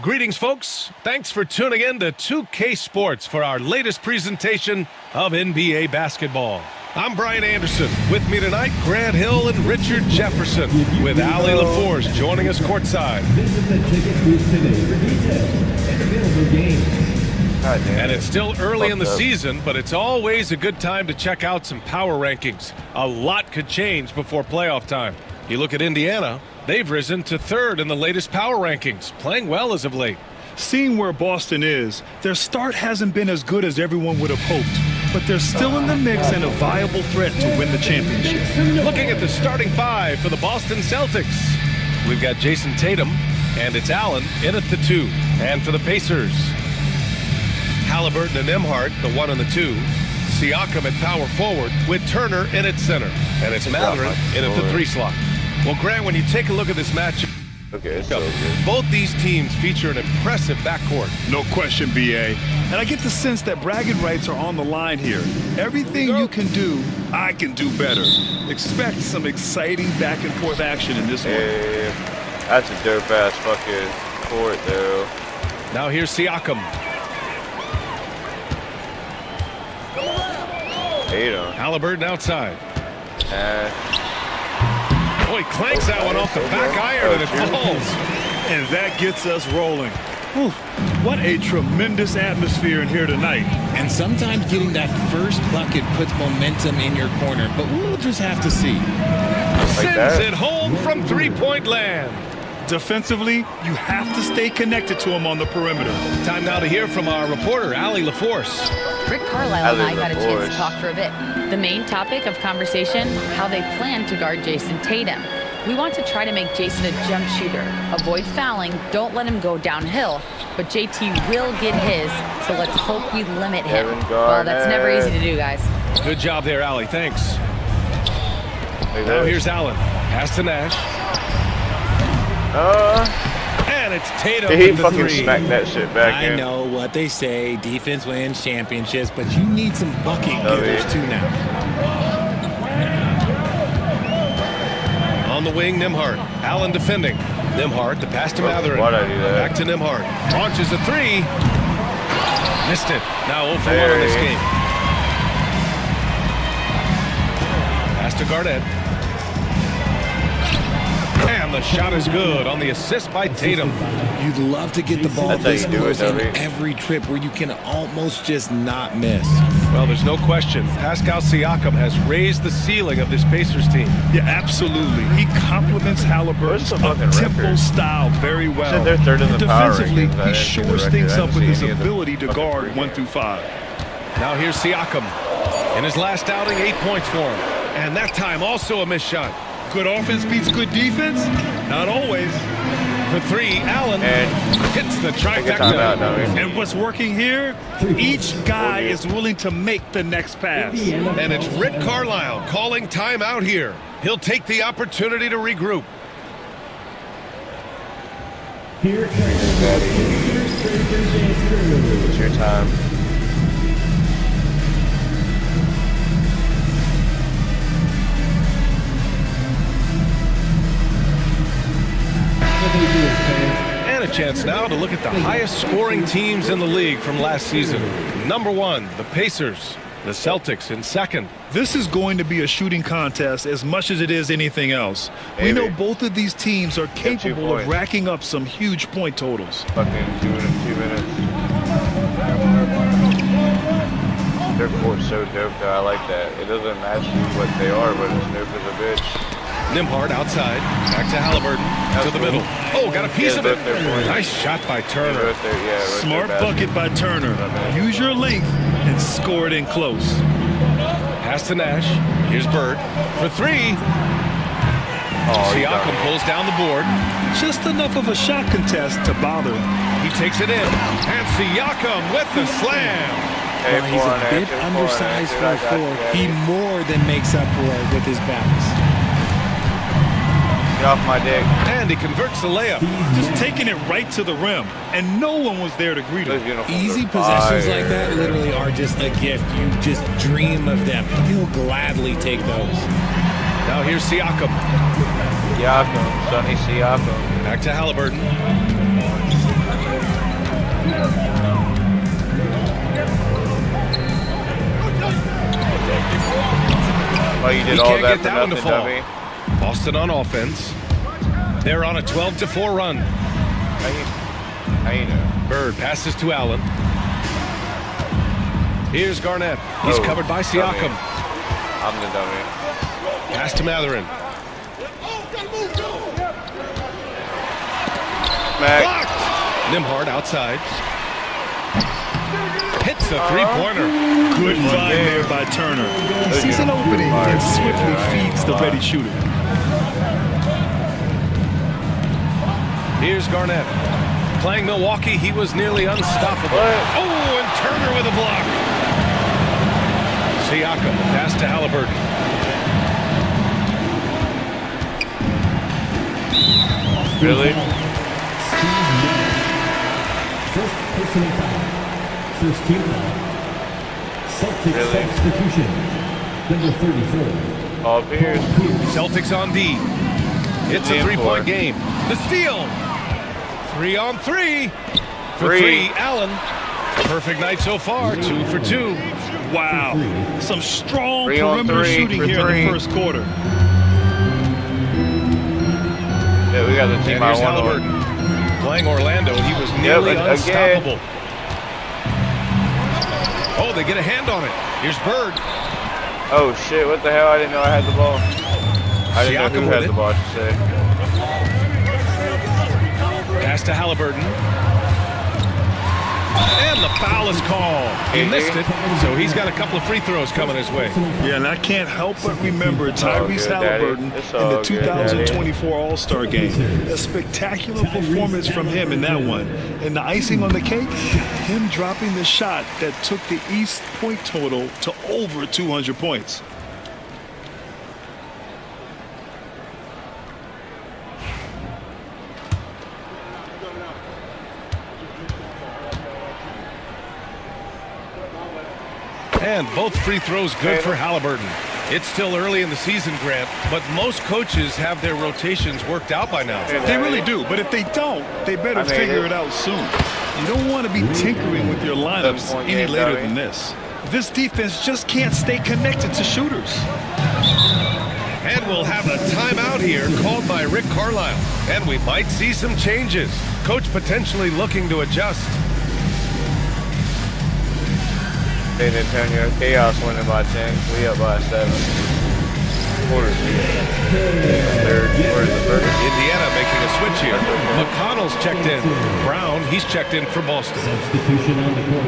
[SPEAKER 12] Greetings, folks. Thanks for tuning in to 2K Sports for our latest presentation of NBA basketball. I'm Brian Anderson. With me tonight, Grant Hill and Richard Jefferson, with Ali LaForce joining us courtside.
[SPEAKER 9] Visit the ticket booth today for details and available games.
[SPEAKER 12] And it's still early in the season, but it's always a good time to check out some power rankings. A lot could change before playoff time. You look at Indiana, they've risen to 3rd in the latest power rankings, playing well as of late.
[SPEAKER 13] Seeing where Boston is, their start hasn't been as good as everyone would have hoped, but they're still in the mix and a viable threat to win the championship.
[SPEAKER 12] Looking at the starting 5 for the Boston Celtics, we've got Jason Tatum, and it's Allen in at the 2. And for the Pacers, Halliburton and Nembhard, the 1 and the 2. Siakam at power forward with Turner in at center. And it's Mathurin in at the 3 slot. Well, Grant, when you take a look at this matchup, both these teams feature an impressive backcourt.
[SPEAKER 13] No question, BA. And I get the sense that bragging rights are on the line here. Everything you can do, I can do better. Expect some exciting back-and-forth action in this one.
[SPEAKER 11] That's a dope-ass fucking court, though.
[SPEAKER 12] Now here's Siakam. Halliburton outside. Oh, he clanks that one off the back iron and it falls.
[SPEAKER 13] And that gets us rolling. Whew, what a tremendous atmosphere in here tonight.
[SPEAKER 14] And sometimes getting that first bucket puts momentum in your corner, but we'll just have to see.
[SPEAKER 12] Sends it home from 3-point land.
[SPEAKER 13] Defensively, you have to stay connected to him on the perimeter.
[SPEAKER 12] Time now to hear from our reporter, Ali LaForce.
[SPEAKER 15] Rick Carlisle and I got a chance to talk for a bit. The main topic of conversation, how they plan to guard Jason Tatum. We want to try to make Jason a jump shooter. Avoid fouling, don't let him go downhill. But JT will get his, so let's hope we limit him. Well, that's never easy to do, guys.
[SPEAKER 12] Good job there, Ali. Thanks. Now here's Allen. Pass to Nash. And it's Tatum.
[SPEAKER 11] He fucking smacked that shit back in.
[SPEAKER 14] I know what they say. Defense wins championships, but you need some bucket getters too now.
[SPEAKER 12] On the wing, Nembhard. Allen defending. Nembhard, the pass to Mathurin.
[SPEAKER 11] Why'd I do that?
[SPEAKER 12] Back to Nembhard. Launches a 3. Missed it. Now 0 for 1 in this game. Pass to Garnett. And the shot is good on the assist by Tatum.
[SPEAKER 14] You'd love to get the ball this close in every trip where you can almost just not miss.
[SPEAKER 12] Well, there's no question. Pascal Siakam has raised the ceiling of this Pacers team.
[SPEAKER 13] Yeah, absolutely. He complements Halliburton's up-tempo style very well.
[SPEAKER 11] They're third in the power
[SPEAKER 13] defensively,
[SPEAKER 11] rankings.
[SPEAKER 13] he shores things up with his ability to guard 1 through 5.
[SPEAKER 12] Now here's Siakam. In his last outing, 8 points for him. And that time also a missed shot.
[SPEAKER 13] Good offense beats good defense? Not always.
[SPEAKER 12] For 3, Allen hits the trifecta.
[SPEAKER 13] And what's working here? Each guy is willing to make the next pass.
[SPEAKER 12] And it's Rick Carlisle calling timeout here. He'll take the opportunity to regroup.
[SPEAKER 11] It's your time.
[SPEAKER 12] And a chance now to look at the highest scoring teams in the league from last season. Number 1, the Pacers. The Celtics in second.
[SPEAKER 13] This is going to be a shooting contest as much as it is anything else. We know both of these teams are capable of racking up some huge point totals.
[SPEAKER 11] Fucking 2 minutes. Their court's so dope though. I like that. It doesn't match what they are, but it's dope as a bitch.
[SPEAKER 12] Nembhard outside, back to Halliburton, to the middle. Oh, got a piece of it. Nice shot by Turner.
[SPEAKER 13] Smart bucket by Turner. Use your length and score it in close.
[SPEAKER 12] Pass to Nash. Here's Bird for 3. Siakam pulls down the board.
[SPEAKER 13] Just enough of a shot contest to bother.
[SPEAKER 12] He takes it in. And Siakam with the slam.
[SPEAKER 14] While he's a bit undersized for a 4, he more than makes up for it with his bounce.
[SPEAKER 11] Get off my dick.
[SPEAKER 12] And he converts the layup.
[SPEAKER 13] Just taking it right to the rim, and no one was there to greet him.
[SPEAKER 14] Easy possessions like that literally are just a gift. You just dream of them. He'll gladly take those.
[SPEAKER 12] Now here's Siakam.
[SPEAKER 11] Sonny Siakam.
[SPEAKER 12] Back to Halliburton.
[SPEAKER 11] Oh, you did all that for nothing, dummy.
[SPEAKER 12] Boston on offense. They're on a 12-4 run.
[SPEAKER 11] How you know?
[SPEAKER 12] Bird passes to Allen. Here's Garnett. He's covered by Siakam.
[SPEAKER 11] I'm the dummy.
[SPEAKER 12] Pass to Mathurin. Blocked. Nembhard outside. Hits a three-pointer.
[SPEAKER 13] Good find there by Turner. He sees an opening and swiftly feeds the ready shooter.
[SPEAKER 12] Here's Garnett. Playing Milwaukee, he was nearly unstoppable. Oh, and Turner with a block. Siakam, pass to Halliburton.
[SPEAKER 11] Really?
[SPEAKER 9] First personal foul. First team foul. Celtics substitution. Number 34.
[SPEAKER 11] Paul Pierce.
[SPEAKER 12] Celtics on D. It's a 3-point game. The steal. 3-on-3. For 3, Allen. Perfect night so far. 2 for 2.
[SPEAKER 13] Wow. Some strong perimeter shooting here in the first quarter.
[SPEAKER 11] Yeah, we got the team I want.
[SPEAKER 12] Halliburton. Playing Orlando, he was nearly unstoppable. Oh, they get a hand on it. Here's Bird.
[SPEAKER 11] Oh, shit. What the hell? I didn't know I had the ball. I didn't know who had the ball, I should say.
[SPEAKER 12] Pass to Halliburton. And the foul is called. He missed it, so he's got a couple of free throws coming his way.
[SPEAKER 13] Yeah, and I can't help but remember Tyrese Halliburton in the 2024 All-Star Game. A spectacular performance from him in that one. And the icing on the cake, him dropping the shot that took the East point total to over 200 points.
[SPEAKER 12] And both free throws good for Halliburton. It's still early in the season, Grant, but most coaches have their rotations worked out by now.
[SPEAKER 13] They really do, but if they don't, they better figure it out soon. You don't want to be tinkering with your lineups any later than this. This defense just can't stay connected to shooters.
[SPEAKER 12] And we'll have a timeout here called by Rick Carlisle. And we might see some changes. Coach potentially looking to adjust.
[SPEAKER 11] San Antonio, Chaos winning by 10, we up by 7. Third quarter, the first.
[SPEAKER 12] Indiana making a switch here. McConnell's checked in. Brown, he's checked in for Boston.
[SPEAKER 9] Substitution on the court.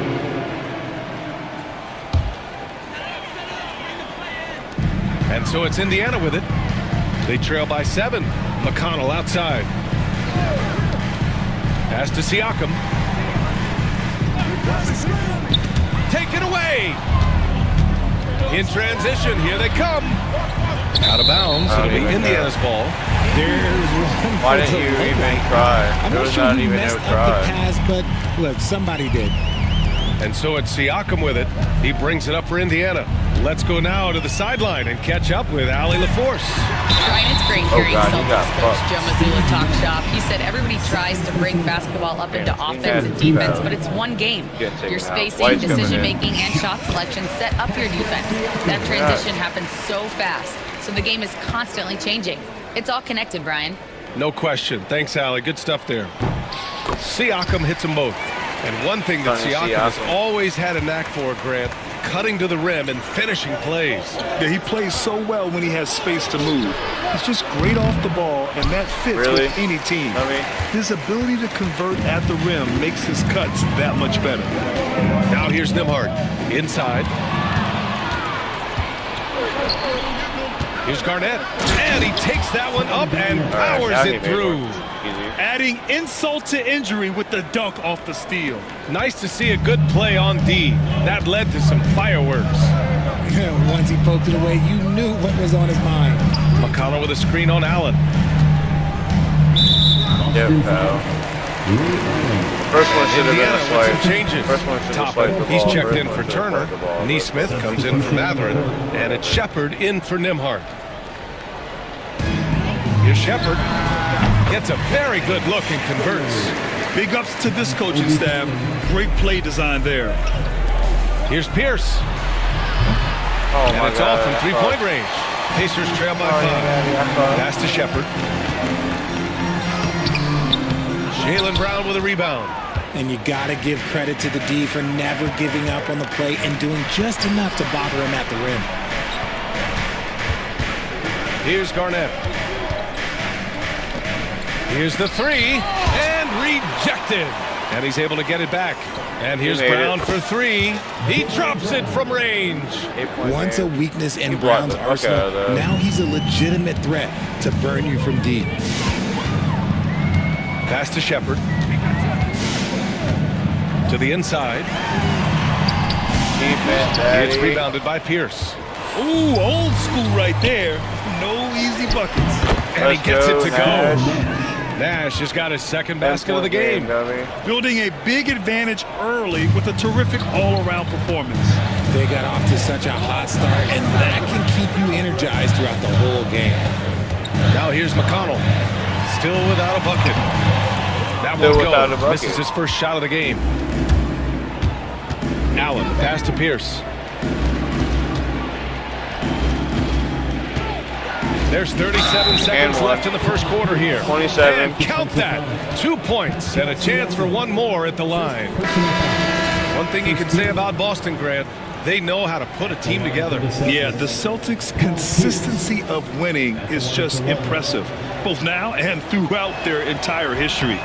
[SPEAKER 12] And so it's Indiana with it. They trail by 7. McConnell outside. Pass to Siakam. Taken away. In transition, here they come. Out of bounds. It'll be Indiana's ball.
[SPEAKER 11] Why didn't you even try?
[SPEAKER 14] I'm
[SPEAKER 11] There
[SPEAKER 14] not
[SPEAKER 11] was
[SPEAKER 14] sure
[SPEAKER 11] not
[SPEAKER 14] who
[SPEAKER 11] even no
[SPEAKER 14] messed up the
[SPEAKER 11] try.
[SPEAKER 14] pass, but look, somebody did.
[SPEAKER 12] And so it's Siakam with it. He brings it up for Indiana. Let's go now to the sideline and catch up with Allie LaForce.
[SPEAKER 15] Brian, it's great hearing
[SPEAKER 11] God, he got
[SPEAKER 15] Celtics coach
[SPEAKER 11] fucked.
[SPEAKER 15] Joe Mazzulla talk shop. He said everybody tries to bring basketball up into offense and defense, but it's one game. Your spacing, decision-making, and shot selection set up your defense. That transition happens so fast, so the game is constantly changing. It's all connected, Brian.
[SPEAKER 12] No question. Thanks, Allie. Good stuff there. Siakam hits them both. And one thing that Siakam has always had a knack for, Grant, cutting to the rim and finishing plays.
[SPEAKER 13] Yeah, he plays so well when he has space to move. He's just great off the ball, and that fits with any team. His ability to convert at the rim makes his cuts that much better.
[SPEAKER 12] Now here's Nembhard. Inside. Here's Garnett. And he takes that one up and powers it through.
[SPEAKER 13] Adding insult to injury with the dunk off the steal.
[SPEAKER 12] Nice to see a good play on D. That led to some fireworks.
[SPEAKER 14] Once he poked it away, you knew what was on his mind.
[SPEAKER 12] McConnell with a screen on Allen.
[SPEAKER 11] First one should have been a
[SPEAKER 12] Indiana with some
[SPEAKER 11] swipe.
[SPEAKER 12] changes.
[SPEAKER 11] First one should have swiped the ball.
[SPEAKER 12] He's checked
[SPEAKER 11] First
[SPEAKER 12] in
[SPEAKER 11] one
[SPEAKER 12] for
[SPEAKER 11] should have
[SPEAKER 12] Turner.
[SPEAKER 11] swiped the ball.
[SPEAKER 12] Neesmith comes in for Matherin. And it's Shepard in for Nembhard. Here's Shepard. Gets a very good look and converts.
[SPEAKER 13] Big ups to this coaching staff. Great play design there.
[SPEAKER 12] Here's Pierce.
[SPEAKER 11] Oh
[SPEAKER 12] and it's off from three-point range. Pacers trail by 5. Pass to Shepard. Jaylen Brown with a rebound.
[SPEAKER 14] And you got to give credit to the D for never giving up on the play and doing just enough to bother him at the rim.
[SPEAKER 12] Here's Garnett. Here's the 3, and rejected. And he's able to get it back. And here's Brown for 3. He drops it from range.
[SPEAKER 14] Once a weakness in Brown's arsenal, now he's a legitimate threat to burn you from deep.
[SPEAKER 12] Pass to Shepard. To the inside. It's rebounded by Pierce.
[SPEAKER 13] Ooh, old school right there. No easy buckets.
[SPEAKER 12] And he gets it to go. Nash has got his second basket of the game.
[SPEAKER 13] Building a big advantage early with a terrific all-around performance.
[SPEAKER 14] They got off to such a hot start, and that can keep you energized throughout the whole game.
[SPEAKER 12] Now here's McConnell. Still without a bucket. That won't go. Misses his first shot of the game. Allen, pass to Pierce. There's 37 seconds left in the first quarter here.
[SPEAKER 11] 27.
[SPEAKER 12] And count that. 2 points and a chance for one more at the line. One thing you can say about Boston, Grant, they know how to put a team together.
[SPEAKER 13] Yeah, the Celtics' consistency of winning is just impressive, both now and throughout their entire history.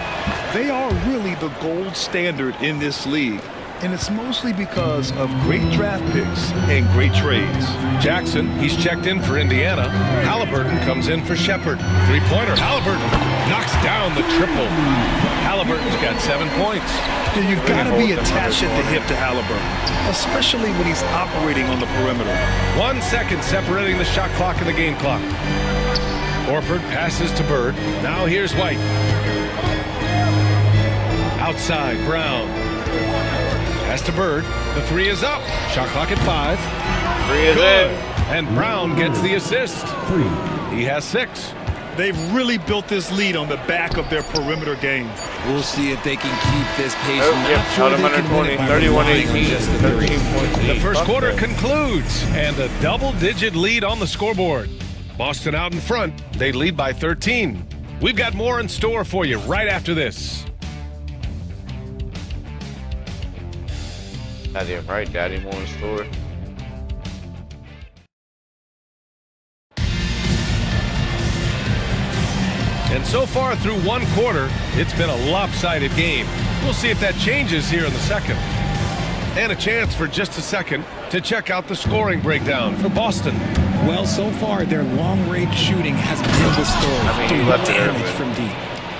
[SPEAKER 13] They are really the gold standard in this league. And it's mostly because of great draft picks and great trades.
[SPEAKER 12] Jackson, he's checked in for Indiana. Halliburton comes in for Shepard. Three-pointer. Halliburton knocks down the triple. Halliburton's got 7 points.
[SPEAKER 13] And you've got to be attached at the hip to Halliburton, especially when he's operating on the perimeter.
[SPEAKER 12] 1 second separating the shot clock and the game clock. Horford passes to Bird. Now here's White. Outside, Brown. Pass to Bird. The 3 is up. Shot clock at 5.
[SPEAKER 11] 3 is in.
[SPEAKER 12] And Brown gets the assist. He has 6.
[SPEAKER 13] They've really built this lead on the back of their perimeter game.
[SPEAKER 14] We'll see if they can keep this pace.
[SPEAKER 11] Out of under 20, 31-18, 13 points.
[SPEAKER 12] The first quarter concludes, and a double-digit lead on the scoreboard. Boston out in front. They lead by 13. We've got more in store for you right after this.
[SPEAKER 11] Goddamn right, Daddy, more in store.
[SPEAKER 12] And so far through one quarter, it's been a lopsided game. We'll see if that changes here in the second. And a chance for just a second to check out the scoring breakdown for Boston.
[SPEAKER 14] Well, so far, their long-range shooting has been the story.
[SPEAKER 11] I mean, he left it
[SPEAKER 14] damage
[SPEAKER 11] early.
[SPEAKER 14] from deep.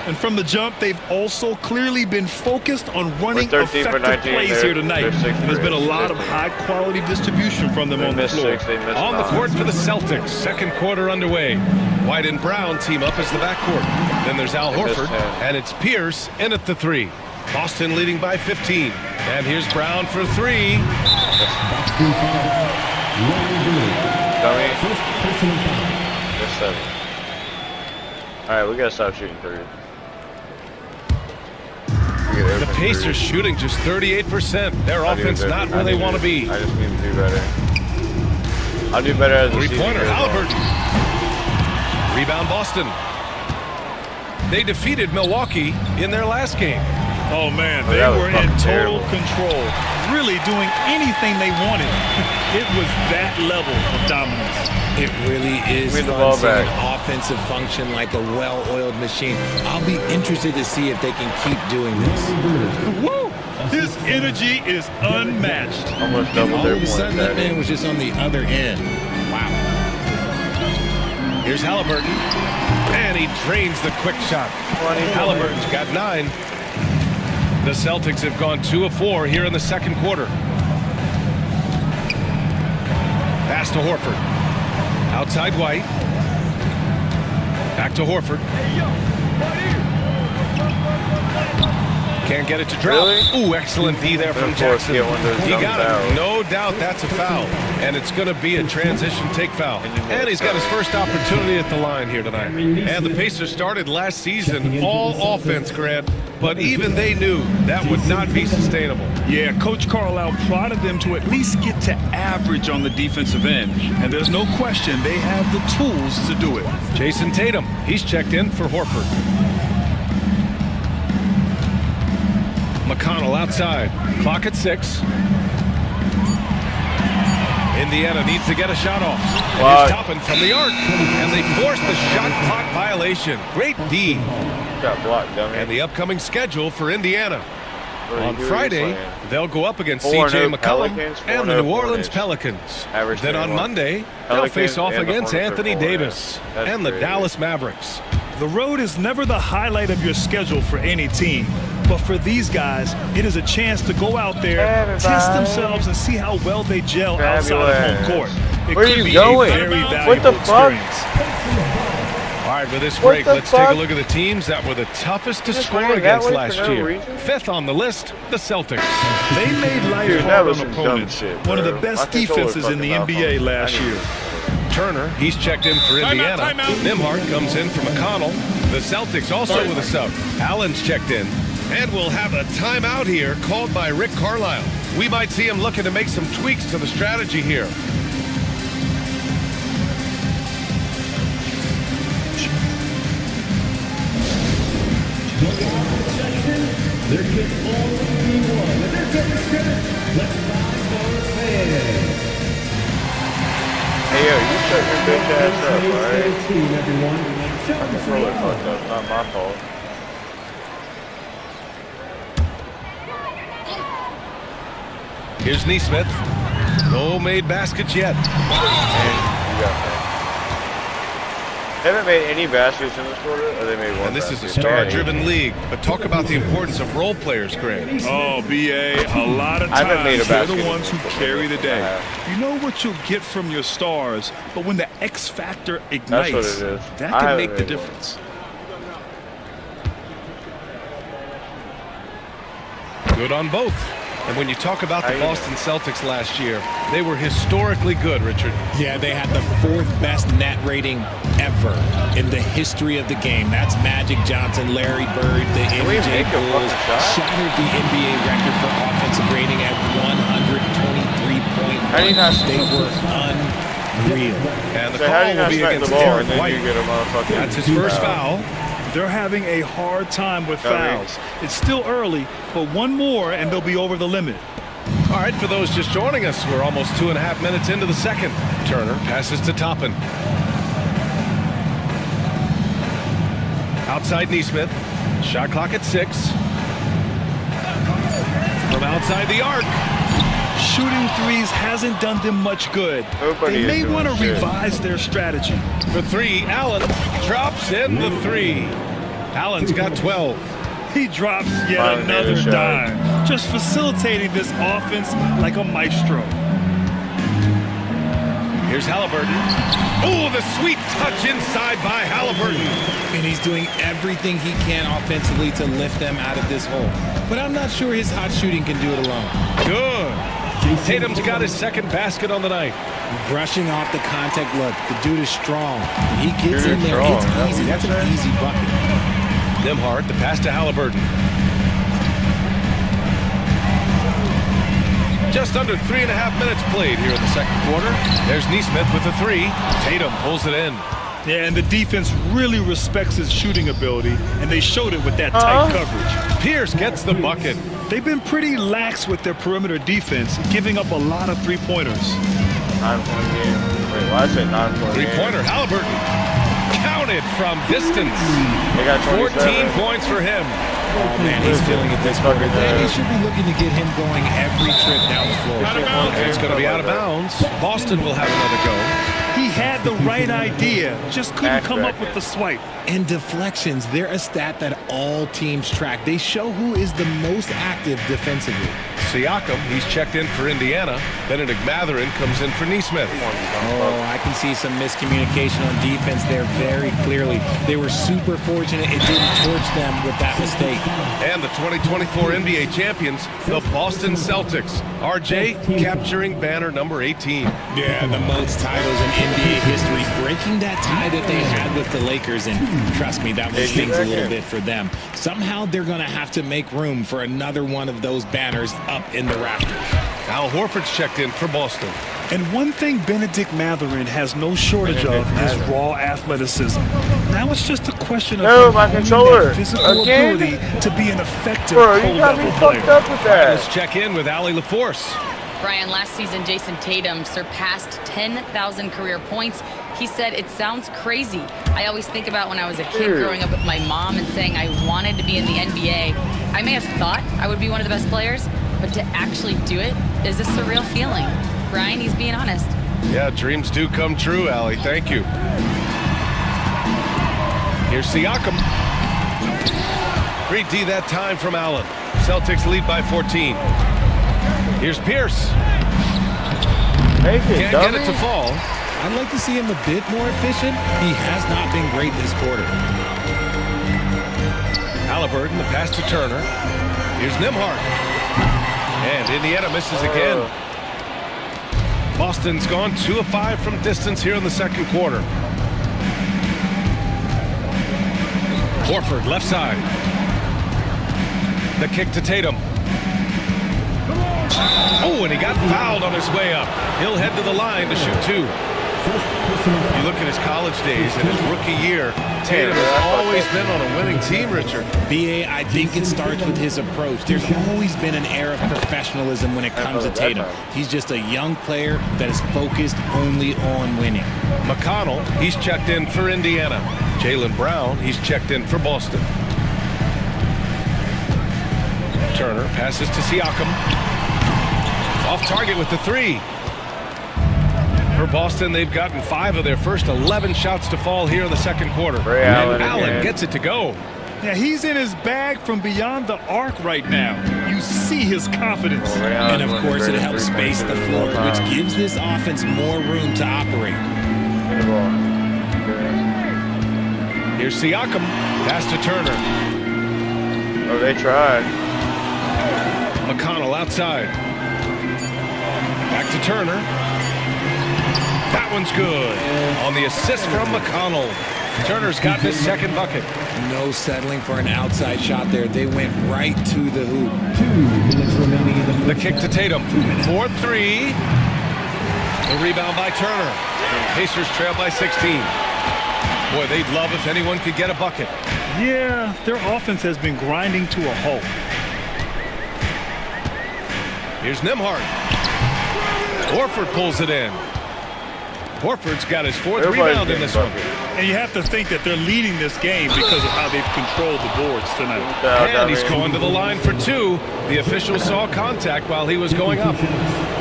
[SPEAKER 13] And from the jump, they've also clearly been focused on running
[SPEAKER 11] 13 for
[SPEAKER 13] effective
[SPEAKER 11] 19.
[SPEAKER 13] plays here tonight.
[SPEAKER 11] They're 6
[SPEAKER 13] And there's been a lot of
[SPEAKER 11] 6.
[SPEAKER 13] high-quality distribution from them on the floor.
[SPEAKER 12] On the court for the Celtics. Second quarter underway. White and Brown team up as the backcourt. Then there's Al Horford, and it's Pierce in at the 3. Boston leading by 15. And here's Brown for 3.
[SPEAKER 11] Just 7. Alright, we gotta stop shooting 3.
[SPEAKER 12] The Pacers shooting just 38%. Their offense not where they want to be.
[SPEAKER 11] I just need to do better. I'll do better as the season
[SPEAKER 12] Three-pointer,
[SPEAKER 11] goes on.
[SPEAKER 12] Halliburton. Rebound, Boston. They defeated Milwaukee in their last game.
[SPEAKER 13] Oh, man, they were in total control, really doing anything they wanted. It was that level of dominance.
[SPEAKER 14] It really is
[SPEAKER 11] Win the
[SPEAKER 14] fun
[SPEAKER 11] ball
[SPEAKER 14] seeing
[SPEAKER 11] back.
[SPEAKER 14] an offensive function like a well-oiled machine. I'll be interested to see if they can keep doing this.
[SPEAKER 13] Woo! His energy is unmatched.
[SPEAKER 11] Almost
[SPEAKER 14] And
[SPEAKER 11] double
[SPEAKER 14] all
[SPEAKER 11] their
[SPEAKER 14] of a
[SPEAKER 11] points.
[SPEAKER 14] sudden, that man was just on the other end. Wow.
[SPEAKER 12] Here's Halliburton. And he drains the quick shot. Halliburton's got 9. The Celtics have gone 2 of 4 here in the second quarter. Pass to Horford. Outside White. Back to Horford. Can't get it to drop.
[SPEAKER 11] Really?
[SPEAKER 12] Ooh, excellent D there from
[SPEAKER 11] Of course,
[SPEAKER 12] Jackson.
[SPEAKER 11] get one of those
[SPEAKER 12] He
[SPEAKER 11] dumb
[SPEAKER 12] got it.
[SPEAKER 11] fouls.
[SPEAKER 12] No doubt that's a foul. And it's going to be a transition take foul. And he's got his first opportunity at the line here tonight. And the Pacers started last season all offense, Grant. But even they knew that would not be sustainable.
[SPEAKER 13] Yeah, Coach Carlisle prodded them to at least get to average on the defensive end. And there's no question they have the tools to do it.
[SPEAKER 12] Jason Tatum, he's checked in for Horford. McConnell outside. Clock at 6. Indiana needs to get a shot off.
[SPEAKER 11] Wow.
[SPEAKER 12] Here's Toppin from the arc. And they forced the shot clock violation. Great D.
[SPEAKER 11] Got blocked, dummy.
[SPEAKER 12] And the upcoming schedule for Indiana.
[SPEAKER 11] What are
[SPEAKER 12] On
[SPEAKER 11] you
[SPEAKER 12] Friday,
[SPEAKER 11] playing?
[SPEAKER 12] they'll go up against
[SPEAKER 11] 4-0
[SPEAKER 12] C.J. McCollum
[SPEAKER 11] Pelicans,
[SPEAKER 12] and the
[SPEAKER 11] 4-0
[SPEAKER 12] New Orleans
[SPEAKER 11] Hornets.
[SPEAKER 12] Pelicans.
[SPEAKER 11] Average
[SPEAKER 12] Then on
[SPEAKER 11] 21.
[SPEAKER 12] Monday, they'll
[SPEAKER 11] Pelicans
[SPEAKER 12] face off
[SPEAKER 11] and the
[SPEAKER 12] against
[SPEAKER 11] Hornets are
[SPEAKER 12] Anthony
[SPEAKER 11] 4-0.
[SPEAKER 12] Davis
[SPEAKER 11] That's
[SPEAKER 12] and the
[SPEAKER 11] crazy.
[SPEAKER 12] Dallas Mavericks.
[SPEAKER 13] The road is never the highlight of your schedule for any team. But for these guys, it is a chance to go out there, test themselves, and see how well they gel outside of home court. It
[SPEAKER 11] Where are
[SPEAKER 13] could
[SPEAKER 11] you
[SPEAKER 13] be
[SPEAKER 11] going?
[SPEAKER 13] a very
[SPEAKER 11] What
[SPEAKER 13] valuable
[SPEAKER 11] the fuck?
[SPEAKER 13] experience.
[SPEAKER 12] All right, with this
[SPEAKER 11] What
[SPEAKER 12] break,
[SPEAKER 11] the
[SPEAKER 12] let's take a
[SPEAKER 11] fuck?
[SPEAKER 12] look at the teams that were the toughest to
[SPEAKER 11] Just
[SPEAKER 12] score
[SPEAKER 11] ran that
[SPEAKER 12] against
[SPEAKER 11] way
[SPEAKER 12] last
[SPEAKER 11] for no
[SPEAKER 12] year.
[SPEAKER 11] reason?
[SPEAKER 12] 5th on the list, the Celtics.
[SPEAKER 13] They made life
[SPEAKER 11] Dude, that
[SPEAKER 13] hard
[SPEAKER 11] was
[SPEAKER 13] on
[SPEAKER 11] some dumb
[SPEAKER 13] opponents.
[SPEAKER 11] shit,
[SPEAKER 13] One of the
[SPEAKER 11] bro.
[SPEAKER 13] best
[SPEAKER 11] My controller
[SPEAKER 13] defenses in the
[SPEAKER 11] fucking
[SPEAKER 13] NBA
[SPEAKER 11] malfunctioned.
[SPEAKER 13] last
[SPEAKER 11] I need
[SPEAKER 13] year.
[SPEAKER 12] Turner, he's checked in for Indiana. Nimhart comes in for McConnell. The Celtics also with a sub. Allen's checked in. And we'll have a timeout here called by Rick Carlisle. We might see him looking to make some tweaks to the strategy here.
[SPEAKER 9] There can only be one. And there's every scrimmage. Let's find those fans.
[SPEAKER 11] Hey, yo, you shut your bitch ass up, alright?
[SPEAKER 9] Team, everyone.
[SPEAKER 11] My controller fucked up, not my fault.
[SPEAKER 12] Here's Neesmith. No made baskets yet.
[SPEAKER 11] And you got that. They haven't made any baskets in this quarter, or they made one
[SPEAKER 12] And this is a
[SPEAKER 11] basket?
[SPEAKER 12] star-driven league. But talk about the importance of role players, Grant.
[SPEAKER 13] Oh, BA, a lot of
[SPEAKER 11] I haven't made a
[SPEAKER 13] times they're
[SPEAKER 11] basket
[SPEAKER 13] the ones who
[SPEAKER 11] before.
[SPEAKER 13] carry the day. You know what you'll get from your stars, but when the X factor ignites,
[SPEAKER 11] That's what it is.
[SPEAKER 13] that
[SPEAKER 11] I
[SPEAKER 13] can
[SPEAKER 11] haven't
[SPEAKER 13] make the
[SPEAKER 11] made one.
[SPEAKER 13] difference.
[SPEAKER 12] Good on both. And when you talk about the Boston Celtics last year, they were historically good, Richard.
[SPEAKER 14] Yeah, they had the 4th best net rating ever in the history of the game. That's Magic Johnson, Larry Bird, the
[SPEAKER 11] we
[SPEAKER 14] MJ
[SPEAKER 11] make a
[SPEAKER 14] Bulls
[SPEAKER 11] fucking shot?
[SPEAKER 14] shattered the NBA record for offensive rating at 123.1.
[SPEAKER 11] How do you not
[SPEAKER 14] They were real.
[SPEAKER 12] And the
[SPEAKER 11] So how do
[SPEAKER 12] call
[SPEAKER 11] you
[SPEAKER 12] will
[SPEAKER 11] not
[SPEAKER 12] be
[SPEAKER 11] smack the
[SPEAKER 12] against
[SPEAKER 11] ball
[SPEAKER 12] Derek
[SPEAKER 11] and then
[SPEAKER 12] White.
[SPEAKER 11] you get a motherfucker?
[SPEAKER 12] That's his first foul.
[SPEAKER 13] They're having a hard time with
[SPEAKER 11] Okay.
[SPEAKER 13] fouls. It's still early, but one more and they'll be over the limit.
[SPEAKER 12] All right, for those just joining us, we're almost 2.5 minutes into the second. Turner passes to Toppin. Outside Neesmith. Shot clock at 6. From outside the arc.
[SPEAKER 13] Shooting threes hasn't done them much good.
[SPEAKER 11] Nobody
[SPEAKER 13] They
[SPEAKER 11] is
[SPEAKER 13] may
[SPEAKER 11] doing
[SPEAKER 13] want to
[SPEAKER 11] shit.
[SPEAKER 13] revise their strategy.
[SPEAKER 12] For 3, Allen drops in the 3. Allen's got 12.
[SPEAKER 13] He drops yet
[SPEAKER 11] Finally made a
[SPEAKER 13] another
[SPEAKER 11] shot.
[SPEAKER 13] dime, just facilitating this offense like a maestro.
[SPEAKER 12] Here's Halliburton. Oh, the sweet touch inside by Halliburton.
[SPEAKER 14] And he's doing everything he can offensively to lift them out of this hole. But I'm not sure his hot shooting can do it alone.
[SPEAKER 12] Good. Tatum's got his second basket on the night.
[SPEAKER 14] Brushing off the contact look. The dude is strong. When he gets
[SPEAKER 11] Dude
[SPEAKER 14] in
[SPEAKER 11] is
[SPEAKER 14] there,
[SPEAKER 11] strong.
[SPEAKER 14] it's easy. That's an easy bucket.
[SPEAKER 12] Nembhard, the pass to Halliburton. Just under 3.5 minutes played here in the second quarter. There's Neesmith with the 3. Tatum pulls it in.
[SPEAKER 13] Yeah, and the defense really respects his shooting ability, and they showed it with that tight coverage.
[SPEAKER 12] Pierce gets the bucket.
[SPEAKER 13] They've been pretty lax with their perimeter defense, giving up a lot of three-pointers.
[SPEAKER 11] 9-point game. Wait, why I say 9-point game?
[SPEAKER 12] 3-pointer, Halliburton. Counted from distance.
[SPEAKER 11] They got
[SPEAKER 12] 14
[SPEAKER 11] 27.
[SPEAKER 12] points for him.
[SPEAKER 14] Oh, man, he's feeling it this quarter. They should be looking to get him going every trip down the floor.
[SPEAKER 12] It's going to be out of bounds. Boston will have another go.
[SPEAKER 13] He had the right idea, just couldn't come up with the swipe.
[SPEAKER 14] And deflections, they're a stat that all teams track. They show who is the most active defensively.
[SPEAKER 12] Siakam, he's checked in for Indiana. Benedict Mathurin comes in for Neesmith.
[SPEAKER 14] Oh, I can see some miscommunication on defense there very clearly. They were super fortunate it didn't torch them with that mistake.
[SPEAKER 12] And the 2024 NBA champions, the Boston Celtics. RJ capturing banner number 18.
[SPEAKER 14] Yeah, the most titles in NBA history, breaking that tie that they had with the Lakers. And trust me, that one stings a little bit for them. Somehow they're going to have to make room for another one of those banners up in the rafters.
[SPEAKER 12] Al Horford's checked in for Boston.
[SPEAKER 13] And one thing Benedict Mathurin has no shortage of is raw athleticism. Now it's just a question of
[SPEAKER 11] my controller.
[SPEAKER 13] that physical
[SPEAKER 11] Again?
[SPEAKER 13] ability to be an effective
[SPEAKER 11] Bro, you got me
[SPEAKER 13] low-level
[SPEAKER 11] fucked
[SPEAKER 13] player.
[SPEAKER 11] up with that.
[SPEAKER 12] Let's check in with Allie LaForce.
[SPEAKER 15] Brian, last season, Jason Tatum surpassed 10,000 career points. He said, it sounds crazy. I always think about when I was a kid growing up with my mom and saying I wanted to be in the NBA. I may have thought I would be one of the best players, but to actually do it is a surreal feeling. Brian, he's being honest.
[SPEAKER 12] Yeah, dreams do come true, Allie. Thank you. Here's Siakam. Great D that time from Allen. Celtics lead by 14. Here's Pierce. Can't get it to fall.
[SPEAKER 14] I'd like to see him a bit more efficient. He has not been great this quarter.
[SPEAKER 12] Halliburton, the pass to Turner. Here's Nembhard. And Indiana misses again. Boston's gone 2 of 5 from distance here in the second quarter. Horford, left side. The kick to Tatum. Oh, and he got fouled on his way up. He'll head to the line to shoot 2. You look at his college days and his rookie year, Tatum has always been on a winning team, Richard.
[SPEAKER 14] B.A., I think it starts with his approach. There's always been an air of professionalism when it comes to Tatum. He's just a young player that is focused only on winning.
[SPEAKER 12] McConnell, he's checked in for Indiana. Jaylen Brown, he's checked in for Boston. Turner passes to Siakam. Off target with the 3. For Boston, they've gotten 5 of their first 11 shots to fall here in the second quarter. And Allen gets it to go.
[SPEAKER 13] Yeah, he's in his bag from beyond the arc right now. You see his confidence.
[SPEAKER 14] And of course, it helps space the floor, which gives this offense more room to operate.
[SPEAKER 12] Here's Siakam. Pass to Turner.
[SPEAKER 11] Oh, they tried.
[SPEAKER 12] McConnell outside. Back to Turner. That one's good. On the assist from McConnell. Turner's got his second bucket.
[SPEAKER 14] No settling for an outside shot there. They went right to the hoop.
[SPEAKER 9] 2 minutes remaining in the
[SPEAKER 12] The kick to Tatum. 4-3. The rebound by Turner. Pacers trail by 16. Boy, they'd love if anyone could get a bucket.
[SPEAKER 13] Yeah, their offense has been grinding to a halt.
[SPEAKER 12] Here's Nembhard. Horford pulls it in. Horford's got his fourth rebound in this one.
[SPEAKER 13] And you have to think that they're leading this game because of how they've controlled the boards tonight.
[SPEAKER 12] And he's going to the line for two. The official saw contact while he was going up.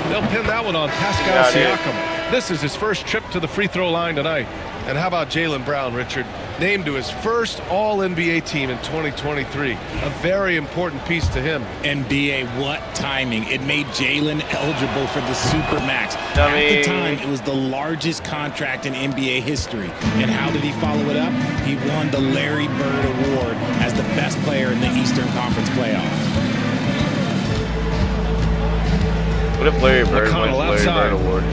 [SPEAKER 12] They'll pin that one on Pascal Siakam. This is his first trip to the free throw line tonight. And how about Jaylen Brown, Richard? Named to his first All-NBA team in 2023. A very important piece to him.
[SPEAKER 14] NBA, what timing. It made Jaylen eligible for the Supermax. At the time, it was the largest contract in NBA history. And how did he follow it up? He won the Larry Bird Award as the best player in the Eastern Conference playoffs.
[SPEAKER 11] What if Larry Bird wins the Larry Bird Award?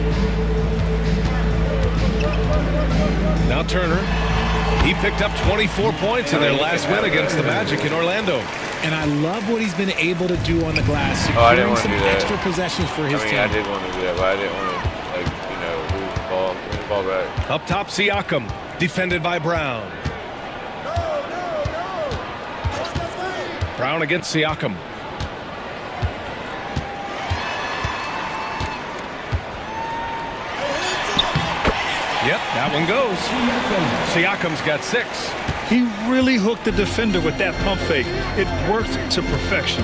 [SPEAKER 12] Now Turner. He picked up 24 points in their last win against the Magic in Orlando.
[SPEAKER 14] And I love what he's been able to do on the glass,
[SPEAKER 11] I didn't
[SPEAKER 14] securing
[SPEAKER 11] want to
[SPEAKER 14] some
[SPEAKER 11] do that.
[SPEAKER 14] extra possessions for his team.
[SPEAKER 11] I did want to do that, but I didn't want to, lose the ball back.
[SPEAKER 12] Up top, Siakam, defended by Brown. Brown against Siakam. Yep, that one goes. Siakam's got 6.
[SPEAKER 13] He really hooked the defender with that pump fake. It worked to perfection.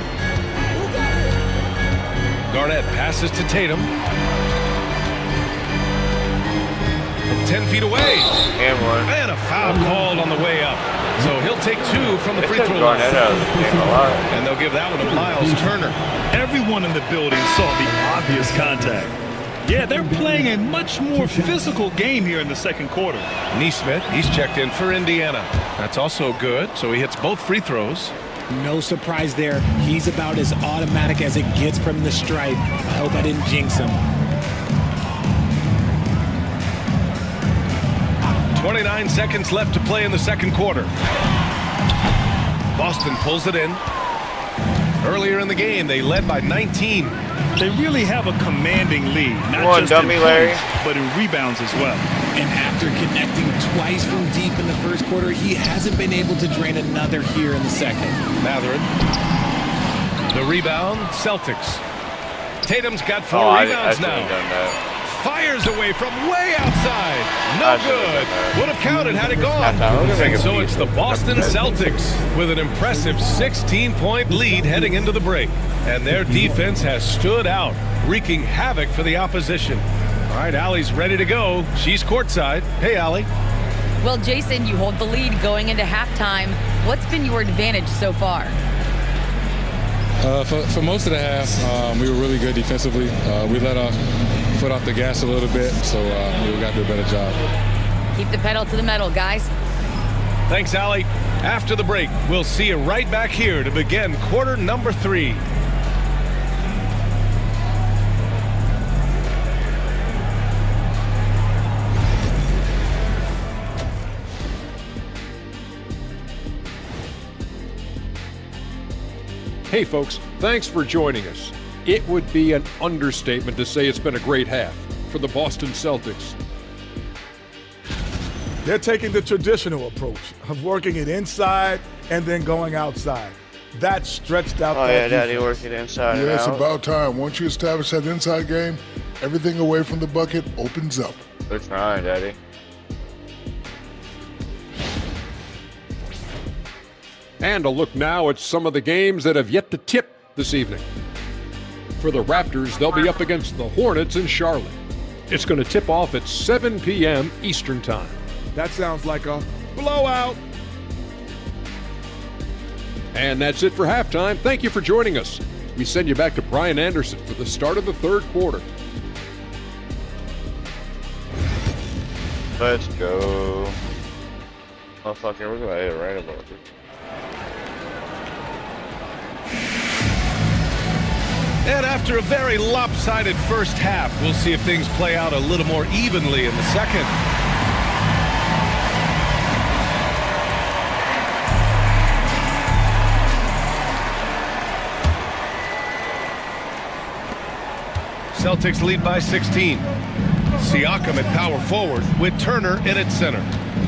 [SPEAKER 12] Garnett passes to Tatum. From 10 feet away. And a foul called on the way up. So he'll take 2 from the free throw line. And they'll give that one to Miles Turner.
[SPEAKER 13] Everyone in the building saw the obvious contact. Yeah, they're playing a much more physical game here in the second quarter.
[SPEAKER 12] Neesmith, he's checked in for Indiana. That's also good, so he hits both free throws.
[SPEAKER 14] No surprise there. He's about as automatic as it gets from the stripe. I hope I didn't jinx him.
[SPEAKER 12] 29 seconds left to play in the second quarter. Boston pulls it in. Earlier in the game, they led by 19.
[SPEAKER 13] They really have a commanding lead, not just in points, but in rebounds as well.
[SPEAKER 14] And after connecting twice from deep in the first quarter, he hasn't been able to drain another here in the second.
[SPEAKER 12] Matherin. The rebound, Celtics. Tatum's got 4 rebounds now. Fires away from way outside. No good. Would have counted had it gone. And so it's the Boston Celtics with an impressive 16-point lead heading into the break. And their defense has stood out, wreaking havoc for the opposition. All right, Allie's ready to go. She's courtside. Hey, Allie.
[SPEAKER 15] Well, Jason, you hold the lead going into halftime. What's been your advantage so far?
[SPEAKER 16] For most of the half, we were really good defensively. We let our foot off the gas a little bit, so we got to do a better job.
[SPEAKER 15] Keep the pedal to the metal, guys.
[SPEAKER 12] Thanks, Allie. After the break, we'll see you right back here to begin quarter number 3.
[SPEAKER 6] Hey folks, thanks for joining us. It would be an understatement to say it's been a great half for the Boston Celtics.
[SPEAKER 7] They're taking the traditional approach of working it inside and then going outside. That stretched out.
[SPEAKER 11] Oh yeah, Daddy, working inside.
[SPEAKER 5] Yeah, it's about time. Once you establish that inside game, everything away from the bucket opens up.
[SPEAKER 11] We're trying, Daddy.
[SPEAKER 6] And a look now at some of the games that have yet to tip this evening. For the Raptors, they'll be up against the Hornets in Charlotte. It's going to tip off at 7 p.m. Eastern Time.
[SPEAKER 7] That sounds like a blowout.
[SPEAKER 6] And that's it for halftime. Thank you for joining us. We send you back to Brian Anderson for the start of the third quarter.
[SPEAKER 11] Let's go. Motherfucker, we're going to hit it right about it.
[SPEAKER 12] And after a very lopsided first half, we'll see if things play out a little more evenly in the second. Celtics lead by 16. Siakam at power forward with Turner in at center.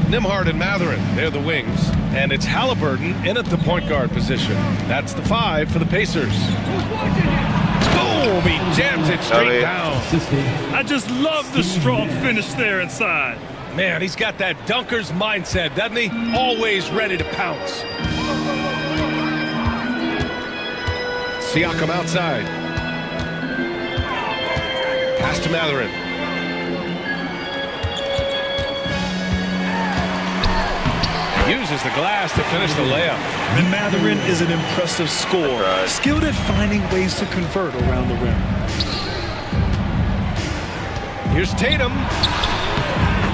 [SPEAKER 12] Nembhard and Mathurin, they're the wings. And it's Halliburton in at the point guard position. That's the 5 for the Pacers. Boom! He jams it straight down.
[SPEAKER 17] I just love the strong finish there inside.
[SPEAKER 12] Man, he's got that dunker's mindset, doesn't he? Always ready to pounce. Siakam outside. Pass to Mathurin. Uses the glass to finish the layup.
[SPEAKER 13] And Mathurin is an impressive scorer, skilled at finding ways to convert around the rim.
[SPEAKER 12] Here's Tatum.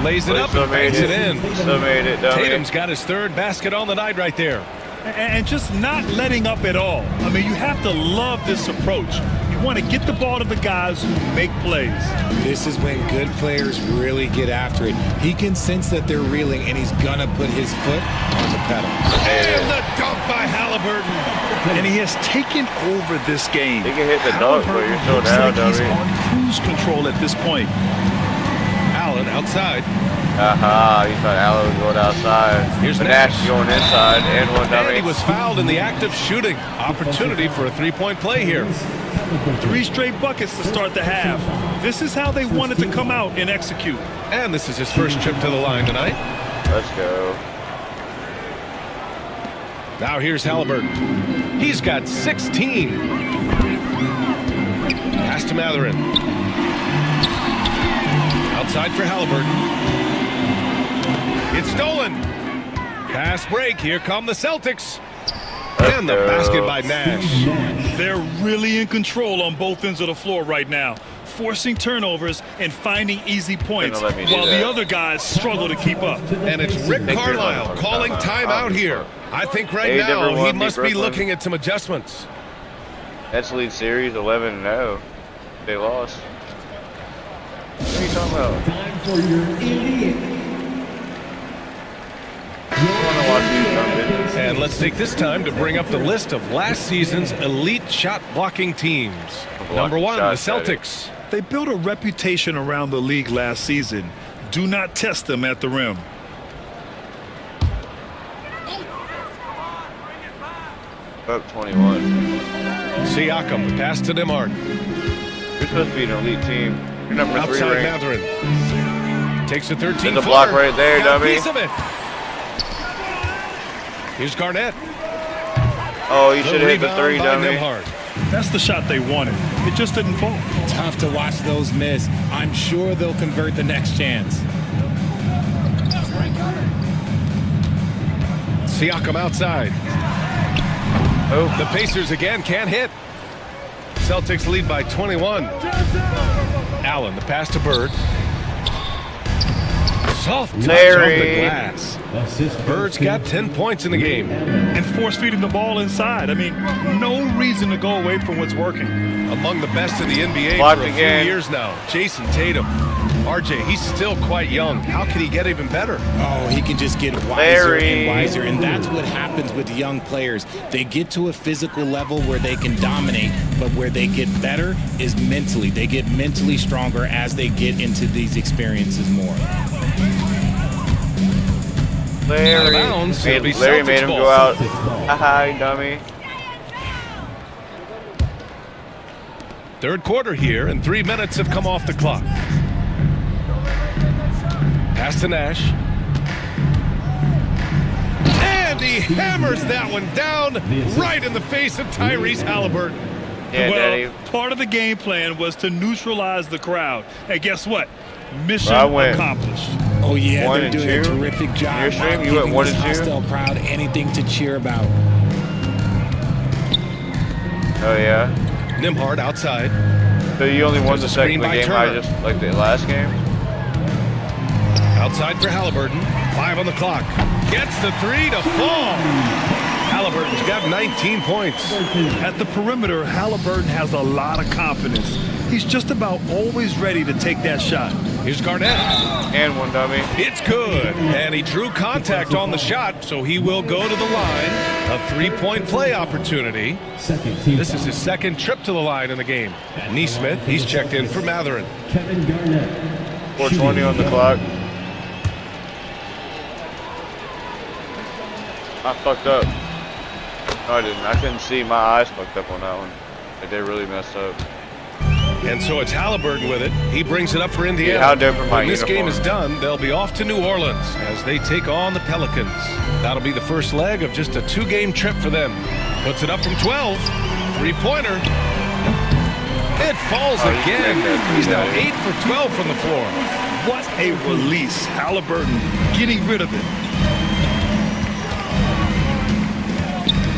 [SPEAKER 12] Lays it up and banks it in.
[SPEAKER 11] Still made it, dummy.
[SPEAKER 12] Tatum's got his 3rd basket on the night right there.
[SPEAKER 17] And just not letting up at all. I mean, you have to love this approach. You want to get the ball to the guys who make plays.
[SPEAKER 14] This is when good players really get after it. He can sense that they're reeling, and he's going to put his foot on the pedal.
[SPEAKER 12] And the dunk by Halliburton.
[SPEAKER 13] And he has taken over this game.
[SPEAKER 11] He can hit the dunk, but you're still down,
[SPEAKER 13] He's
[SPEAKER 11] dummy.
[SPEAKER 13] on cruise control at this point.
[SPEAKER 12] Allen outside.
[SPEAKER 11] Aha, he thought Allen was going outside.
[SPEAKER 12] Here's
[SPEAKER 11] Nash going inside, and one dummy.
[SPEAKER 12] And he was fouled in the act of shooting. Opportunity for a 3-point play here.
[SPEAKER 17] 3 straight buckets to start the half. This is how they wanted to come out and execute.
[SPEAKER 12] And this is his first trip to the line tonight.
[SPEAKER 11] Let's go.
[SPEAKER 12] Now here's Halliburton. He's got 16. Pass to Mathurin. Outside for Halliburton. It's stolen. Fast break. Here come the Celtics. And the basket by Nash.
[SPEAKER 17] They're really in control on both ends of the floor right now, forcing turnovers and finding easy points while the other guys struggle to keep up.
[SPEAKER 12] And it's Rick Carlisle calling timeout here. I think right now he must be looking at some adjustments.
[SPEAKER 11] That's lead series 11-0. They lost. What are you talking about?
[SPEAKER 9] Time for your NBA.
[SPEAKER 12] And let's take this time to bring up the list of last season's elite shot blocking teams. Number 1, the Celtics.
[SPEAKER 13] They built a reputation around the league last season. Do not test them at the rim.
[SPEAKER 11] Up 21.
[SPEAKER 12] Siakam, the pass to Nembhard.
[SPEAKER 11] You're supposed to be an elite team. You're number 3
[SPEAKER 12] Outside
[SPEAKER 11] ranked.
[SPEAKER 12] Mathurin. Takes a 13
[SPEAKER 11] There's a block right there,
[SPEAKER 12] got
[SPEAKER 11] dummy.
[SPEAKER 12] a piece of it. Here's Garnett.
[SPEAKER 11] Oh, you should have hit the 3, dummy.
[SPEAKER 12] Nembhard.
[SPEAKER 17] That's the shot they wanted. It just didn't fall.
[SPEAKER 14] Tough to watch those miss. I'm sure they'll convert the next chance.
[SPEAKER 12] Siakam outside. Oh, the Pacers again can't hit. Celtics lead by 21. Allen, the pass to Bird. Soft touch off the glass. Bird's got 10 points in the game.
[SPEAKER 17] And force feeding the ball inside. I mean, no reason to go away from what's working.
[SPEAKER 12] Among the best in the NBA
[SPEAKER 11] Watch
[SPEAKER 12] for a few
[SPEAKER 11] again.
[SPEAKER 12] years now. Jason Tatum. RJ, he's still quite young. How can he get even better?
[SPEAKER 14] Oh, he can just get wiser and wiser, and that's what happens with young players. They get to a physical level where they can dominate, but where they get better is mentally. They get mentally stronger as they get into these experiences more.
[SPEAKER 11] Larry,
[SPEAKER 12] Out of bounds. It'll be
[SPEAKER 11] Larry
[SPEAKER 12] Celtics
[SPEAKER 11] made him
[SPEAKER 12] ball.
[SPEAKER 11] go out. Haha, you dummy.
[SPEAKER 12] Third quarter here, and 3 minutes have come off the clock. Pass to Nash. And he hammers that one down right in the face of Tyrese Halliburton.
[SPEAKER 11] Yeah,
[SPEAKER 17] well,
[SPEAKER 11] Daddy.
[SPEAKER 17] part of the game plan was to neutralize the crowd. And guess what? Mission
[SPEAKER 11] Well, I went
[SPEAKER 17] accomplished.
[SPEAKER 14] Oh, yeah,
[SPEAKER 11] 1
[SPEAKER 14] they're
[SPEAKER 11] and
[SPEAKER 14] doing a
[SPEAKER 11] 2.
[SPEAKER 14] terrific job.
[SPEAKER 11] Your stream,
[SPEAKER 14] of
[SPEAKER 11] you went
[SPEAKER 14] giving
[SPEAKER 11] 1
[SPEAKER 14] this
[SPEAKER 11] and 2.
[SPEAKER 14] hostile crowd anything to cheer about.
[SPEAKER 11] Oh, yeah.
[SPEAKER 12] Nembhard outside.
[SPEAKER 11] So you only won
[SPEAKER 12] There's
[SPEAKER 11] the
[SPEAKER 12] a screen
[SPEAKER 11] second
[SPEAKER 12] by
[SPEAKER 11] game,
[SPEAKER 12] Turner.
[SPEAKER 11] like the last game?
[SPEAKER 12] Outside for Halliburton. 5 on the clock. Gets the 3 to fall. Halliburton's got 19 points.
[SPEAKER 17] At the perimeter, Halliburton has a lot of confidence. He's just about always ready to take that shot.
[SPEAKER 12] Here's Garnett.
[SPEAKER 11] And one dummy.
[SPEAKER 12] It's good. And he drew contact on the shot, so he will go to the line. A 3-point play opportunity. This is his second trip to the line in the game. Neesmith, he's checked in for Mathurin.
[SPEAKER 9] Kevin Garnett.
[SPEAKER 11] 4:20 on the clock. I fucked up. No, I didn't. I couldn't see. My eyes fucked up on that one. Like, they really messed up.
[SPEAKER 12] And so it's Halliburton with it. He brings it up for Indiana.
[SPEAKER 11] How different my
[SPEAKER 12] When this game
[SPEAKER 11] uniform.
[SPEAKER 12] is done, they'll be off to New Orleans as they take on the Pelicans. That'll be the first leg of just a 2-game trip for them. Puts it up from 12. Three-pointer. It falls again. He's now 8 for 12 from the floor.
[SPEAKER 17] What a release. Halliburton getting rid of it.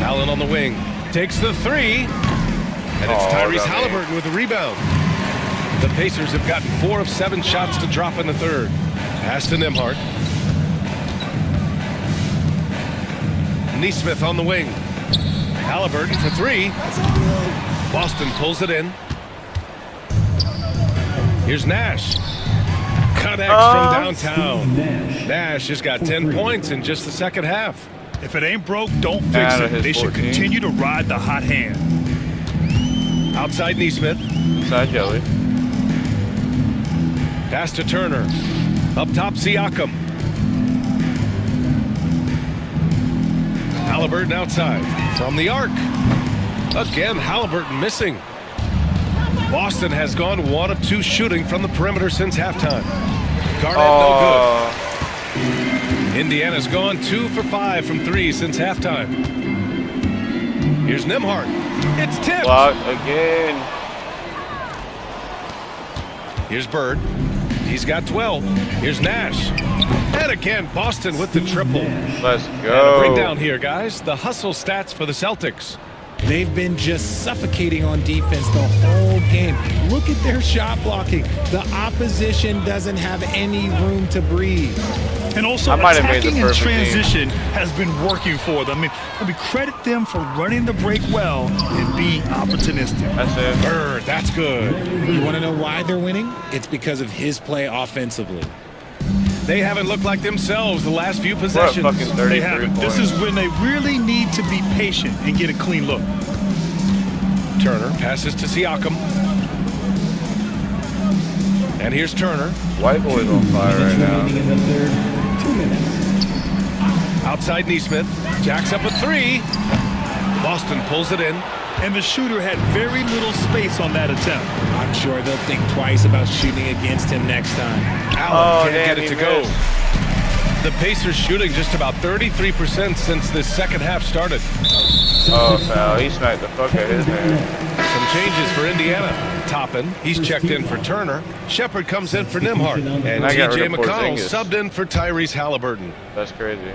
[SPEAKER 12] Allen on the wing. Takes the three. And it's Tyrese
[SPEAKER 11] that
[SPEAKER 12] Halliburton with the rebound. The Pacers have gotten 4 of 7 shots to drop in the third. Pass to Nembhard. Nesmith on the wing. Halliburton for 3. Boston pulls it in. Here's Nash. Connects from downtown. Nash has got 10 points in just the second half.
[SPEAKER 17] If it ain't broke, don't fix it. They should continue to ride the hot hand.
[SPEAKER 12] Outside Nesmith.
[SPEAKER 11] Inside Jelly.
[SPEAKER 12] Pass to Turner. Up top Siakam. Halliburton outside. From the arc. Again, Halliburton missing. Boston has gone 1 of 2 shooting from the perimeter since halftime. Garnett no good. Indiana's gone 2 for 5 from 3 since halftime. Here's Nembhard. It's tipped.
[SPEAKER 11] Block again.
[SPEAKER 12] Here's Bird. He's got 12. Here's Nash. And again, Boston with the triple.
[SPEAKER 11] Let's
[SPEAKER 12] And a
[SPEAKER 11] go.
[SPEAKER 12] breakdown here, guys. The hustle stats for the Celtics.
[SPEAKER 14] They've been just suffocating on defense the whole game. Look at their shot blocking. The opposition doesn't have any room to breathe.
[SPEAKER 17] And also, attacking in transition has been working for them. I mean, credit them for running the break well and being opportunistic.
[SPEAKER 11] That's it.
[SPEAKER 12] Bird, that's good.
[SPEAKER 14] You want to know why they're winning? It's because of his play offensively.
[SPEAKER 12] They haven't looked like themselves the last few possessions.
[SPEAKER 17] They haven't. This is when they really need to be patient and get a clean look.
[SPEAKER 12] Turner passes to Siakam. And here's Turner.
[SPEAKER 11] White boy's on fire right now.
[SPEAKER 14] 2 minutes.
[SPEAKER 12] Outside Nesmith. Jacks up a 3. Boston pulls it in.
[SPEAKER 17] And the shooter had very little space on that attempt.
[SPEAKER 14] I'm sure they'll think twice about shooting against him next time.
[SPEAKER 12] Allen can't get it to go. The Pacers shooting just about 33% since this second half started.
[SPEAKER 11] Oh, foul. He sniped the fuck out of his man.
[SPEAKER 12] Some changes for Indiana. Toppin, he's checked in for Turner. Shepard comes in for Nembhard. And
[SPEAKER 11] I got
[SPEAKER 12] TJ
[SPEAKER 11] rid of
[SPEAKER 12] McConnell
[SPEAKER 11] Porzingis.
[SPEAKER 12] subbed in for Tyrese Halliburton.
[SPEAKER 11] That's crazy.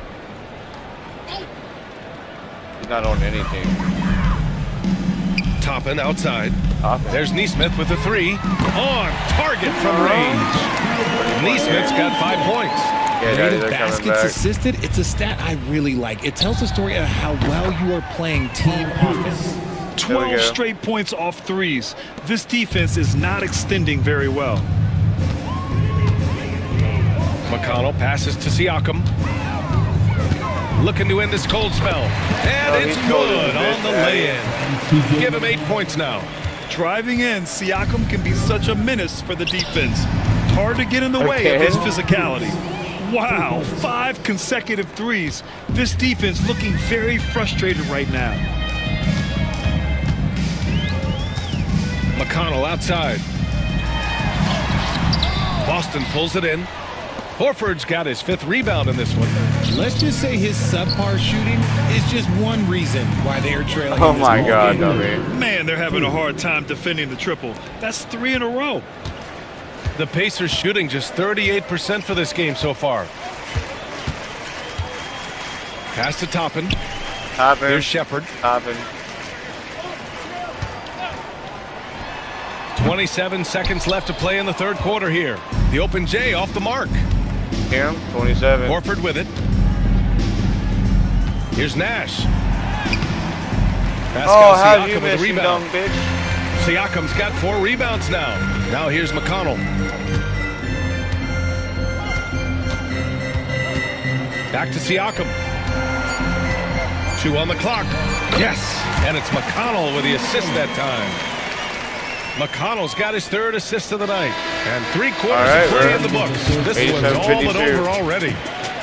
[SPEAKER 11] He's not on anything.
[SPEAKER 12] Toppin outside. There's Nesmith with the 3. On target from range. Nesmith's got 5 points.
[SPEAKER 14] Rate of baskets assisted, it's a stat I really like. It tells the story of how well you are playing team offense.
[SPEAKER 17] 12 straight points off threes. This defense is not extending very well.
[SPEAKER 12] McConnell passes to Siakam. Looking to end this cold spell. And it's good on the lay-in. Give him 8 points now.
[SPEAKER 17] Driving in, Siakam can be such a menace for the defense. Hard to get in the way of his physicality. Wow, 5 consecutive threes. This defense looking very frustrated right now.
[SPEAKER 12] McConnell outside. Boston pulls it in. Horford's got his 5th rebound in this one.
[SPEAKER 14] Let's just say his subpar shooting is just one reason why they're trailing.
[SPEAKER 11] Oh my God, dummy.
[SPEAKER 17] Man, they're having a hard time defending the triple. That's 3 in a row.
[SPEAKER 12] The Pacers shooting just 38% for this game so far. Pass to Toppin. Here's Shepard. 27 seconds left to play in the third quarter here. The open J off the mark.
[SPEAKER 11] Him, 27.
[SPEAKER 12] Horford with it. Here's Nash. Pascal
[SPEAKER 11] how you
[SPEAKER 12] Siakam with
[SPEAKER 11] miss,
[SPEAKER 12] a
[SPEAKER 11] you
[SPEAKER 12] rebound.
[SPEAKER 11] dumb bitch?
[SPEAKER 12] Siakam's got 4 rebounds now. Now here's McConnell. Back to Siakam. 2 on the clock. Yes, and it's McConnell with the assist that time. McConnell's got his 3rd assist of the night. And 3/4 of play in the books. This one's all but over already.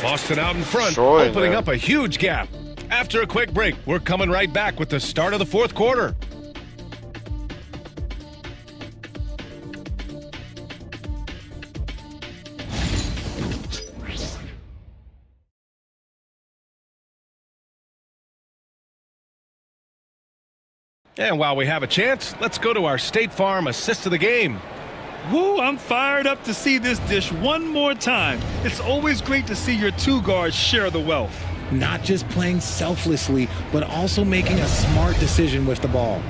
[SPEAKER 12] Boston out in front, opening up a huge gap. After a quick break, we're coming right back with the start of the 4th quarter. And while we have a chance, let's go to our State Farm assist of the game.
[SPEAKER 17] Woo, I'm fired up to see this dish one more time. It's always great to see your 2 guards share the wealth.
[SPEAKER 14] Not just playing selflessly, but also making a smart decision with the ball.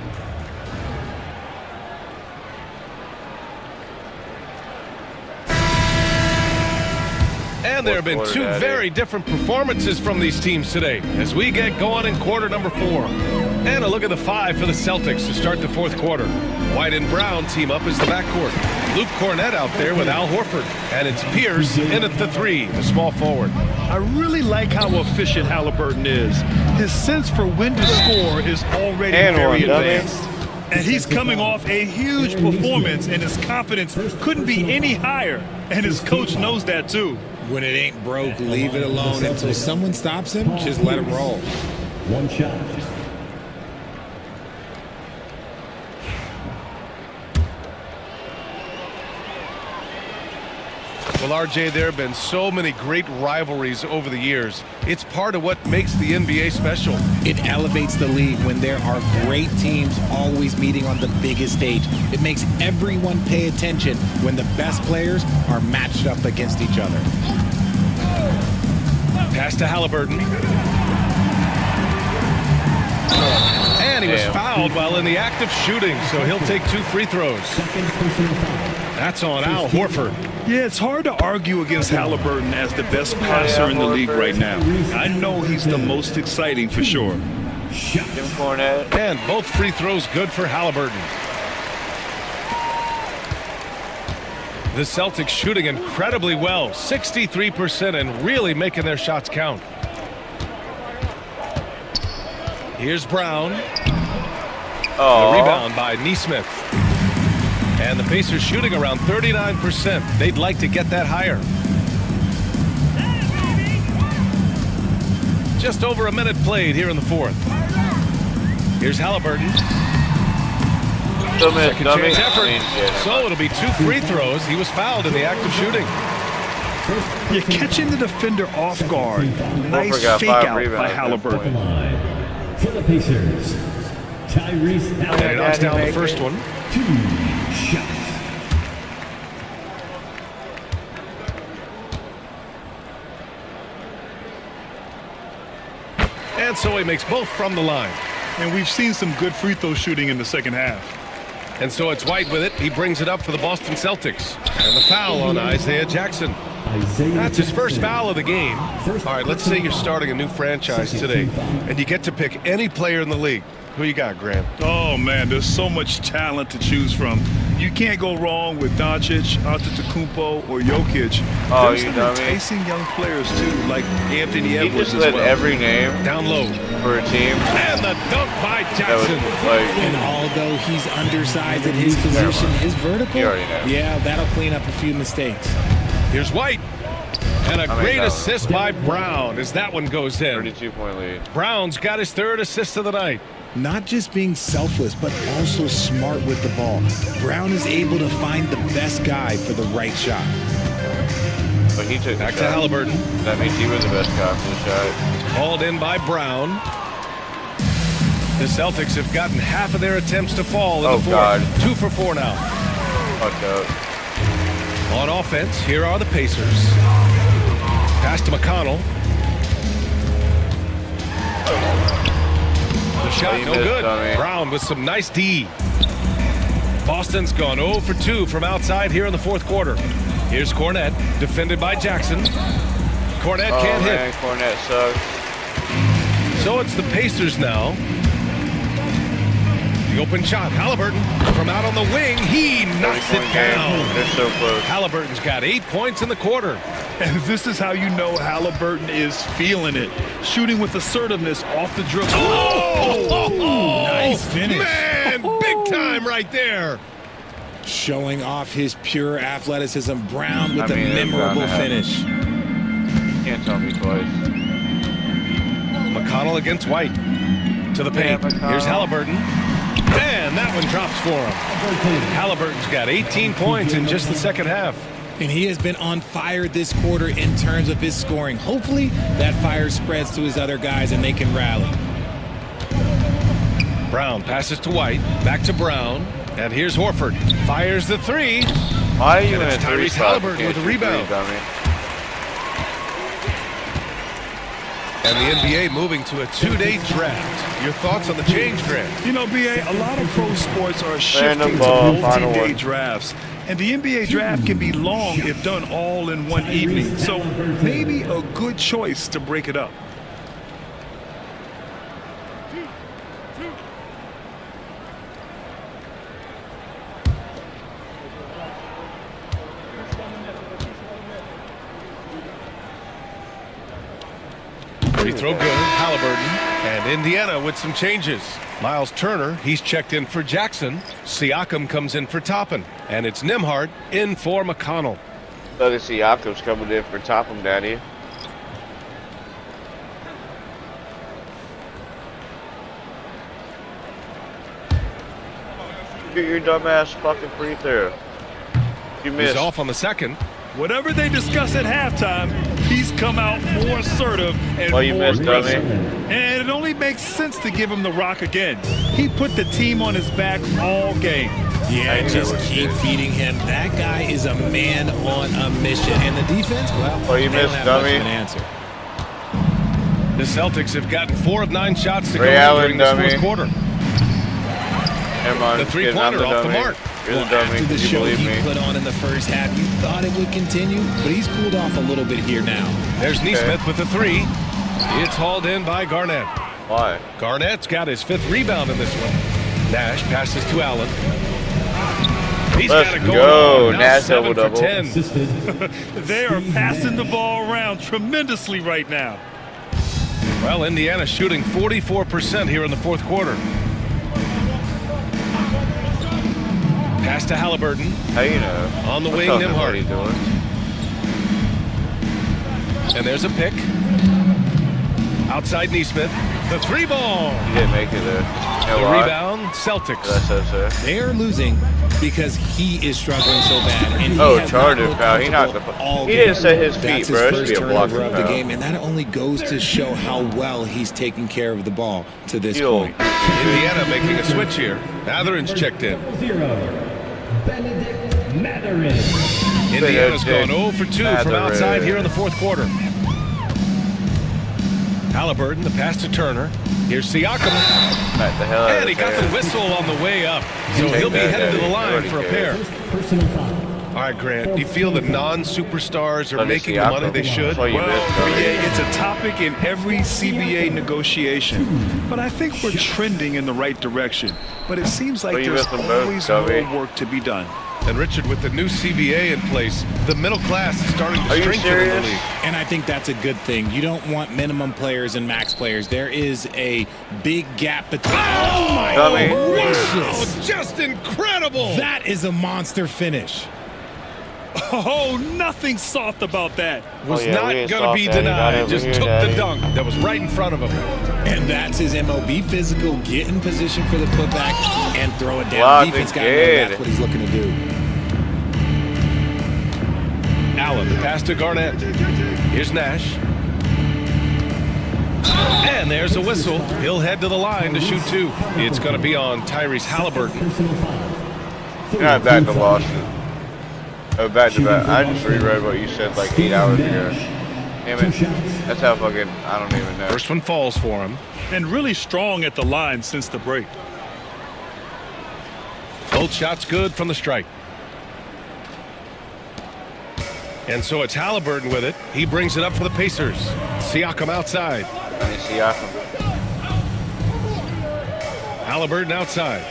[SPEAKER 12] And there have been 2 very different performances from these teams today as we get going in quarter number 4. And a look at the 5 for the Celtics to start the 4th quarter. White and Brown team up as the backcourt. Luke Cornett out there with Al Horford. And it's Pierce in at the 3, the small forward.
[SPEAKER 17] I really like how efficient Halliburton is. His sense for when to score is already very advanced. And he's coming off a huge performance, and his confidence couldn't be any higher. And his coach knows that too.
[SPEAKER 14] When it ain't broke, leave it alone until someone stops him. Just let him roll.
[SPEAKER 9] 1 shot.
[SPEAKER 12] Well, RJ, there have been so many great rivalries over the years. It's part of what makes the NBA special.
[SPEAKER 14] It elevates the league when there are great teams always meeting on the biggest stage. It makes everyone pay attention when the best players are matched up against each other.
[SPEAKER 12] Pass to Halliburton. And he was fouled while in the act of shooting, so he'll take 2 free throws. That's on Al Horford.
[SPEAKER 17] Yeah, it's hard to argue against Halliburton as the best passer in the league right now. I know he's the most exciting for sure.
[SPEAKER 12] And both free throws good for Halliburton. The Celtics shooting incredibly well, 63%, and really making their shots count. Here's Brown. The rebound by Nesmith. And the Pacers shooting around 39%. They'd like to get that higher. Just over a minute played here in the 4th. Here's Halliburton. Second chance effort. So it'll be 2 free throws. He was fouled in the act of shooting.
[SPEAKER 17] You're catching the defender off guard. Nice fake out by Halliburton.
[SPEAKER 9] For the Pacers, Tyrese Halliburton.
[SPEAKER 12] And he knocks down the first one.
[SPEAKER 9] 2 shots.
[SPEAKER 12] And so he makes both from the line.
[SPEAKER 17] And we've seen some good free throw shooting in the second half.
[SPEAKER 12] And so it's White with it. He brings it up for the Boston Celtics. And the foul on Isaiah Jackson. That's his first foul of the game. All right, let's say you're starting a new franchise today, and you get to pick any player in the league. Who you got, Grant?
[SPEAKER 17] Oh, man, there's so much talent to choose from. You can't go wrong with Doncic, Antetokounmpo, or Jokic. There's some enticing young players, too, like Anthony Edwards as well.
[SPEAKER 11] Every name
[SPEAKER 12] down low
[SPEAKER 11] for a team.
[SPEAKER 12] And the dunk by Jackson.
[SPEAKER 14] And although he's undersized at his position, his vertical, yeah, that'll clean up a few mistakes.
[SPEAKER 12] Here's White. And a great assist by Brown as that one goes in.
[SPEAKER 11] 32-point lead.
[SPEAKER 12] Brown's got his 3rd assist of the night.
[SPEAKER 14] Not just being selfless, but also smart with the ball. Brown is able to find the best guy for the right shot.
[SPEAKER 11] But he took
[SPEAKER 12] back to Halliburton.
[SPEAKER 11] That means he was the best guy for the shot.
[SPEAKER 12] Hauled in by Brown. The Celtics have gotten half of their attempts to fall in the 4th.
[SPEAKER 11] God.
[SPEAKER 12] 2 for 4 now.
[SPEAKER 11] Fucked up.
[SPEAKER 12] On offense, here are the Pacers. Pass to McConnell. The shot no good. Brown with some nice D. Boston's gone 0 for 2 from outside here in the 4th quarter. Here's Cornett, defended by Jackson. Cornett can't hit.
[SPEAKER 11] Cornett sucks.
[SPEAKER 12] So it's the Pacers now. The open shot, Halliburton from out on the wing. He knocks it down.
[SPEAKER 11] They're so close.
[SPEAKER 12] Halliburton's got 8 points in the quarter.
[SPEAKER 17] And this is how you know Halliburton is feeling it. Shooting with assertiveness off the dribble.
[SPEAKER 12] Oh!
[SPEAKER 14] Nice finish.
[SPEAKER 12] Man, big time right there.
[SPEAKER 14] Showing off his pure athleticism. Brown with a memorable finish.
[SPEAKER 11] Can't tell me twice.
[SPEAKER 12] McConnell against White. To the paint. Here's Halliburton. And that one drops for him. Halliburton's got 18 points in just the second half.
[SPEAKER 14] And he has been on fire this quarter in terms of his scoring. Hopefully that fire spreads to his other guys and they can rally.
[SPEAKER 12] Brown passes to White. Back to Brown. And here's Horford. Fires the three.
[SPEAKER 11] Why are you
[SPEAKER 12] and
[SPEAKER 11] in
[SPEAKER 12] it's
[SPEAKER 11] a
[SPEAKER 12] Tyrese Halliburton with a rebound. And the NBA moving to a 2-day draft. Your thoughts on the change, Grant?
[SPEAKER 17] You know, BA, a lot of pro sports are shifting to multi-day drafts. And the NBA draft can be long if done all in one evening. So maybe a good choice to break it up.
[SPEAKER 12] Free throw good. Halliburton. And Indiana with some changes. Miles Turner, he's checked in for Jackson. Siakam comes in for Toppin. And it's Nembhard in for McConnell.
[SPEAKER 11] Look at Siakam's coming in for Toppin, Daddy. Get your dumbass fucking free throw. You missed.
[SPEAKER 12] He's off on the second.
[SPEAKER 17] Whatever they discuss at halftime, he's come out more assertive and more aggressive. And it only makes sense to give him the rock again. He put the team on his back all game.
[SPEAKER 14] Yeah, just keep feeding him. That guy is a man on a mission. And the defense, well,
[SPEAKER 11] you missed,
[SPEAKER 14] much
[SPEAKER 11] dummy.
[SPEAKER 14] of an answer.
[SPEAKER 12] The Celtics have gotten 4 of 9 shots to
[SPEAKER 11] Ray
[SPEAKER 12] go
[SPEAKER 11] Allen,
[SPEAKER 12] during this
[SPEAKER 11] dummy.
[SPEAKER 12] fourth quarter.
[SPEAKER 11] The
[SPEAKER 12] three-pointer off the mark.
[SPEAKER 11] You're the dummy.
[SPEAKER 14] After the
[SPEAKER 11] Can you
[SPEAKER 14] show
[SPEAKER 11] believe
[SPEAKER 14] he
[SPEAKER 11] me?
[SPEAKER 14] put on in the first half, you thought it would continue, but he's cooled off a little bit here now.
[SPEAKER 12] There's Neesmith with the three. It's hauled in by Garnett.
[SPEAKER 11] Why?
[SPEAKER 12] Garnett's got his 5th rebound in this one. Nash passes to Allen. He's
[SPEAKER 11] Let's
[SPEAKER 12] got it going
[SPEAKER 11] go.
[SPEAKER 12] on. Now
[SPEAKER 11] Nash
[SPEAKER 12] 7 for
[SPEAKER 11] double-double.
[SPEAKER 12] 10.
[SPEAKER 17] They are passing the ball around tremendously right now.
[SPEAKER 12] Well, Indiana shooting 44% here in the fourth quarter. Pass to Halliburton.
[SPEAKER 11] How you know?
[SPEAKER 12] On the wing,
[SPEAKER 11] What
[SPEAKER 12] Nembhard.
[SPEAKER 11] are you doing?
[SPEAKER 12] And there's a pick. Outside Neesmith. The 3-ball.
[SPEAKER 11] You didn't make it there.
[SPEAKER 12] The rebound, Celtics.
[SPEAKER 14] They're losing because he is struggling so bad. And he
[SPEAKER 11] charger foul. He knocked the. He didn't set his feet,
[SPEAKER 14] That's
[SPEAKER 11] bro. It
[SPEAKER 14] his
[SPEAKER 11] should
[SPEAKER 14] first
[SPEAKER 11] be a block
[SPEAKER 14] turnover of the
[SPEAKER 11] foul.
[SPEAKER 14] game, and that only goes to show how well he's taking care of the ball to this
[SPEAKER 11] Yo.
[SPEAKER 14] point.
[SPEAKER 12] Indiana making a switch here. Matherin's checked in. Indiana's gone 0 for 2 from outside here in the fourth quarter. Halliburton, the pass to Turner. Here's Siakam. And he got the whistle on the way up. So he'll be headed to the line for a pair. All right, Grant, do you feel the non-superstars are making the money they should?
[SPEAKER 17] Well, yeah, it's a topic in every CBA negotiation. But I think we're trending in the right direction. But it seems like there's always more work to be done.
[SPEAKER 12] And Richard, with the new CBA in place, the middle class is starting to strengthen in the league.
[SPEAKER 14] And I think that's a good thing. You don't want minimum players and max players. There is a big gap between. Oh my
[SPEAKER 12] Dummy.
[SPEAKER 14] gracious.
[SPEAKER 12] Wow, just incredible.
[SPEAKER 14] That is a monster finish.
[SPEAKER 17] Oh, nothing soft about that.
[SPEAKER 12] Was not going to be denied. Just took the dunk that was right in front of him.
[SPEAKER 14] And that's his MO. Be physical, get in position for the putback, and throw it down. Defense got to know that's what he's looking to do.
[SPEAKER 12] Allen, the pass to Garnett. Here's Nash. And there's a whistle. He'll head to the line to shoot 2. It's going to be on Tyrese Halliburton.
[SPEAKER 11] You're not back to Boston. Oh, back to back. I just reread what you said like 8 hours ago. Damn it. That's how fucking, I don't even know.
[SPEAKER 12] First one falls for him.
[SPEAKER 17] And really strong at the line since the break.
[SPEAKER 12] Both shots good from the strike. And so it's Halliburton with it. He brings it up for the Pacers. Siakam outside.
[SPEAKER 11] Siakam.
[SPEAKER 12] Halliburton outside.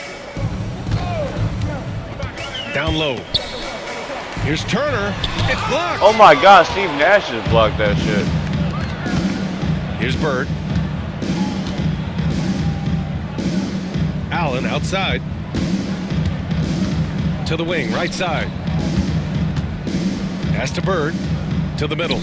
[SPEAKER 12] Down low. Here's Turner. It's blocked.
[SPEAKER 11] Oh my God, Steve Nash just blocked that shit.
[SPEAKER 12] Here's Bird. Allen outside. to the wing, right side. Pass to Bird, to the middle.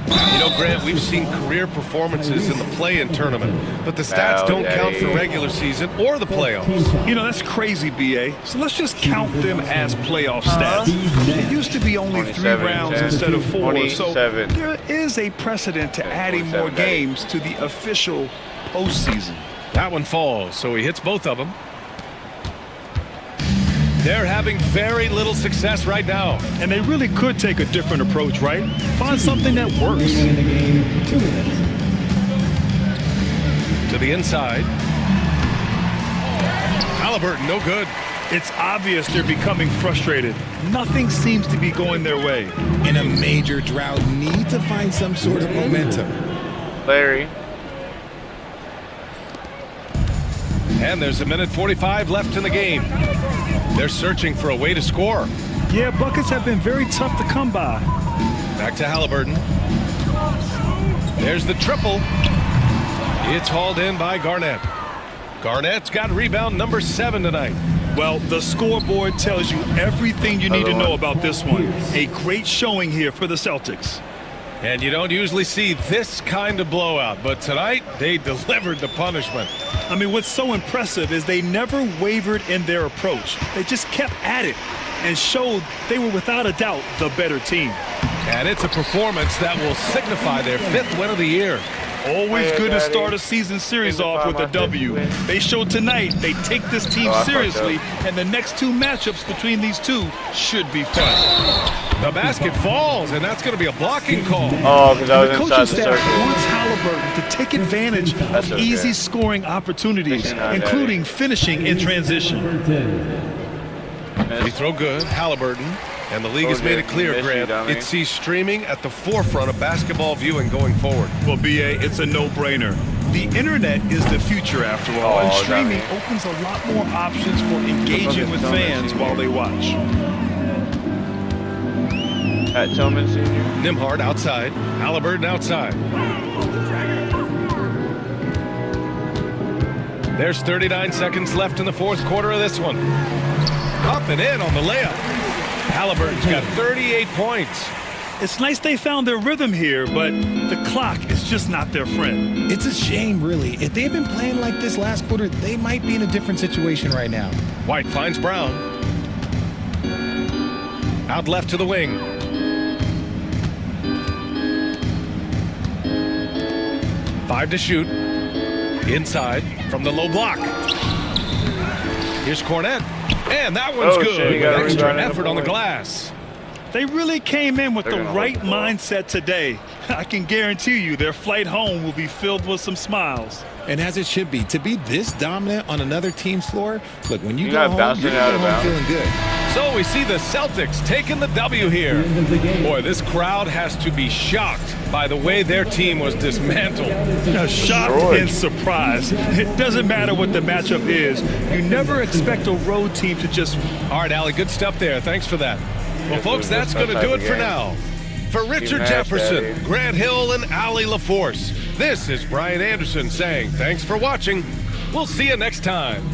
[SPEAKER 12] You know, Grant, we've seen career performances in the play-in tournament, but the stats don't count for regular season or the playoffs.
[SPEAKER 17] You know, that's crazy, BA. So let's just count them as playoff stats. It used to be only 3 rounds instead of 4, so there is a precedent to adding more games to the official postseason.
[SPEAKER 12] That one falls, so he hits both of them. They're having very little success right now.
[SPEAKER 17] And they really could take a different approach, right? Find something that works.
[SPEAKER 12] To the inside. Halliburton, no good.
[SPEAKER 17] It's obvious they're becoming frustrated. Nothing seems to be going their way.
[SPEAKER 14] In a major drought, need to find some sort of momentum.
[SPEAKER 11] Larry.
[SPEAKER 12] And there's 1:45 left in the game. They're searching for a way to score.
[SPEAKER 17] Yeah, buckets have been very tough to come by.
[SPEAKER 12] Back to Halliburton. There's the triple. It's hauled in by Garnett. Garnett's got rebound number 7 tonight.
[SPEAKER 17] Well, the scoreboard tells you everything you need to know about this one. A great showing here for the Celtics.
[SPEAKER 12] And you don't usually see this kind of blowout, but tonight they delivered the punishment.
[SPEAKER 17] I mean, what's so impressive is they never wavered in their approach. They just kept at it and showed they were without a doubt the better team.
[SPEAKER 12] And it's a performance that will signify their 5th win of the year.
[SPEAKER 17] Always good to start a season series off with a W. They showed tonight they take this team seriously, and the next 2 matchups between these two should be fun.
[SPEAKER 12] The basket falls, and that's going to be a blocking call.
[SPEAKER 11] Oh, because I was
[SPEAKER 17] the
[SPEAKER 11] inside
[SPEAKER 17] coaching
[SPEAKER 11] the
[SPEAKER 17] staff
[SPEAKER 11] circle.
[SPEAKER 17] wants Halliburton to take advantage of easy scoring opportunities, including finishing in transition.
[SPEAKER 12] Free throw good, Halliburton. And the league has made it clear, Grant, it sees streaming at the forefront of basketball viewing going forward.
[SPEAKER 17] Well, BA, it's a no-brainer. The internet is the future, after all, and streaming opens a lot more options for engaging with fans while they watch.
[SPEAKER 11] At Tillman Sr.
[SPEAKER 12] Nimhard outside, Halliburton outside. There's 39 seconds left in the 4th quarter of this one. Up and in on the layup. Halliburton's got 38 points.
[SPEAKER 17] It's nice they found their rhythm here, but the clock is just not their friend.
[SPEAKER 14] It's a shame, really. If they had been playing like this last quarter, they might be in a different situation right now.
[SPEAKER 12] White finds Brown. Out left to the wing. Five to shoot. Inside from the low block. Here's Cornette. And that one's good. Extra effort on the glass.
[SPEAKER 17] They really came in with the right mindset today. I can guarantee you their flight home will be filled with some smiles.
[SPEAKER 14] And as it should be, to be this dominant on another team's floor, look, when you go home, you're going home feeling good.
[SPEAKER 12] So we see the Celtics taking the W here. Boy, this crowd has to be shocked by the way their team was dismantled.
[SPEAKER 17] Shocked and surprised. It doesn't matter what the matchup is. You never expect a road team to just...
[SPEAKER 12] All right, Allie, good stuff there. Thanks for that. Well, folks, that's going to do it for now. For Richard Jefferson, Grant Hill, and Allie LaForce, this is Brian Anderson saying thanks for watching. We'll see you next time.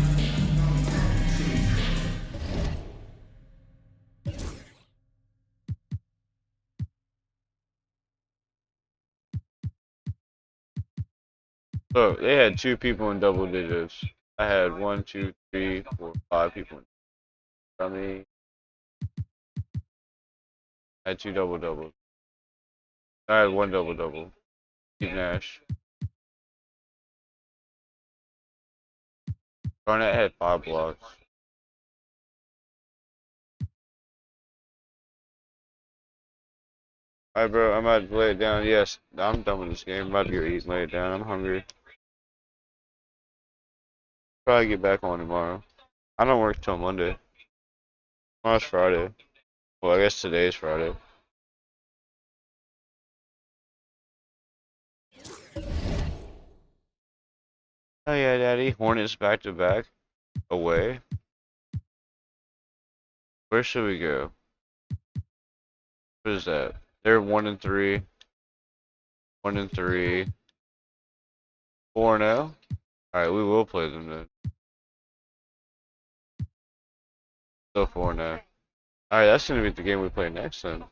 [SPEAKER 11] So they had 2 people in double digits. I had 1, 2, 3, 4, 5 people. I mean, I had 2 double doubles. I had 1 double double. Steve Nash. Garnett had 5 blocks. Alright, bro, I'm about to lay it down. Yes, I'm done with this game. I'm about to go eat and lay it down. I'm hungry. Probably get back on tomorrow. I don't work till Monday. Tomorrow's Friday. Well, I guess today's Friday. Oh yeah, Daddy. Hornets back to back. Away. Where should we go? What is that? They're 1-3. 1-3. 4-0. Alright, we will play them then. Still 4-0. All right, that's gonna be the game we play next then.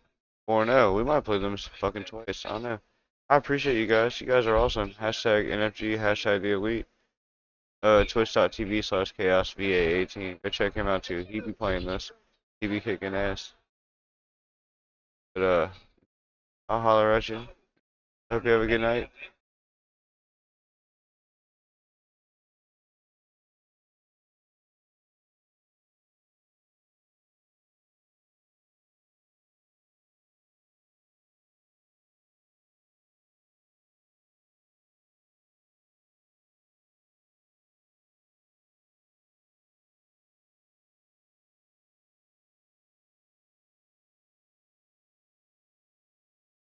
[SPEAKER 11] 4-0. We might play them fucking twice. I don't know. I appreciate you guys. You guys are awesome. Hashtag NFG. Hashtag the elite. Twitch.tv/chaosva18. Go check him out too. He be playing this. He be kicking ass. But I'll holler at you. Hope you have a good night.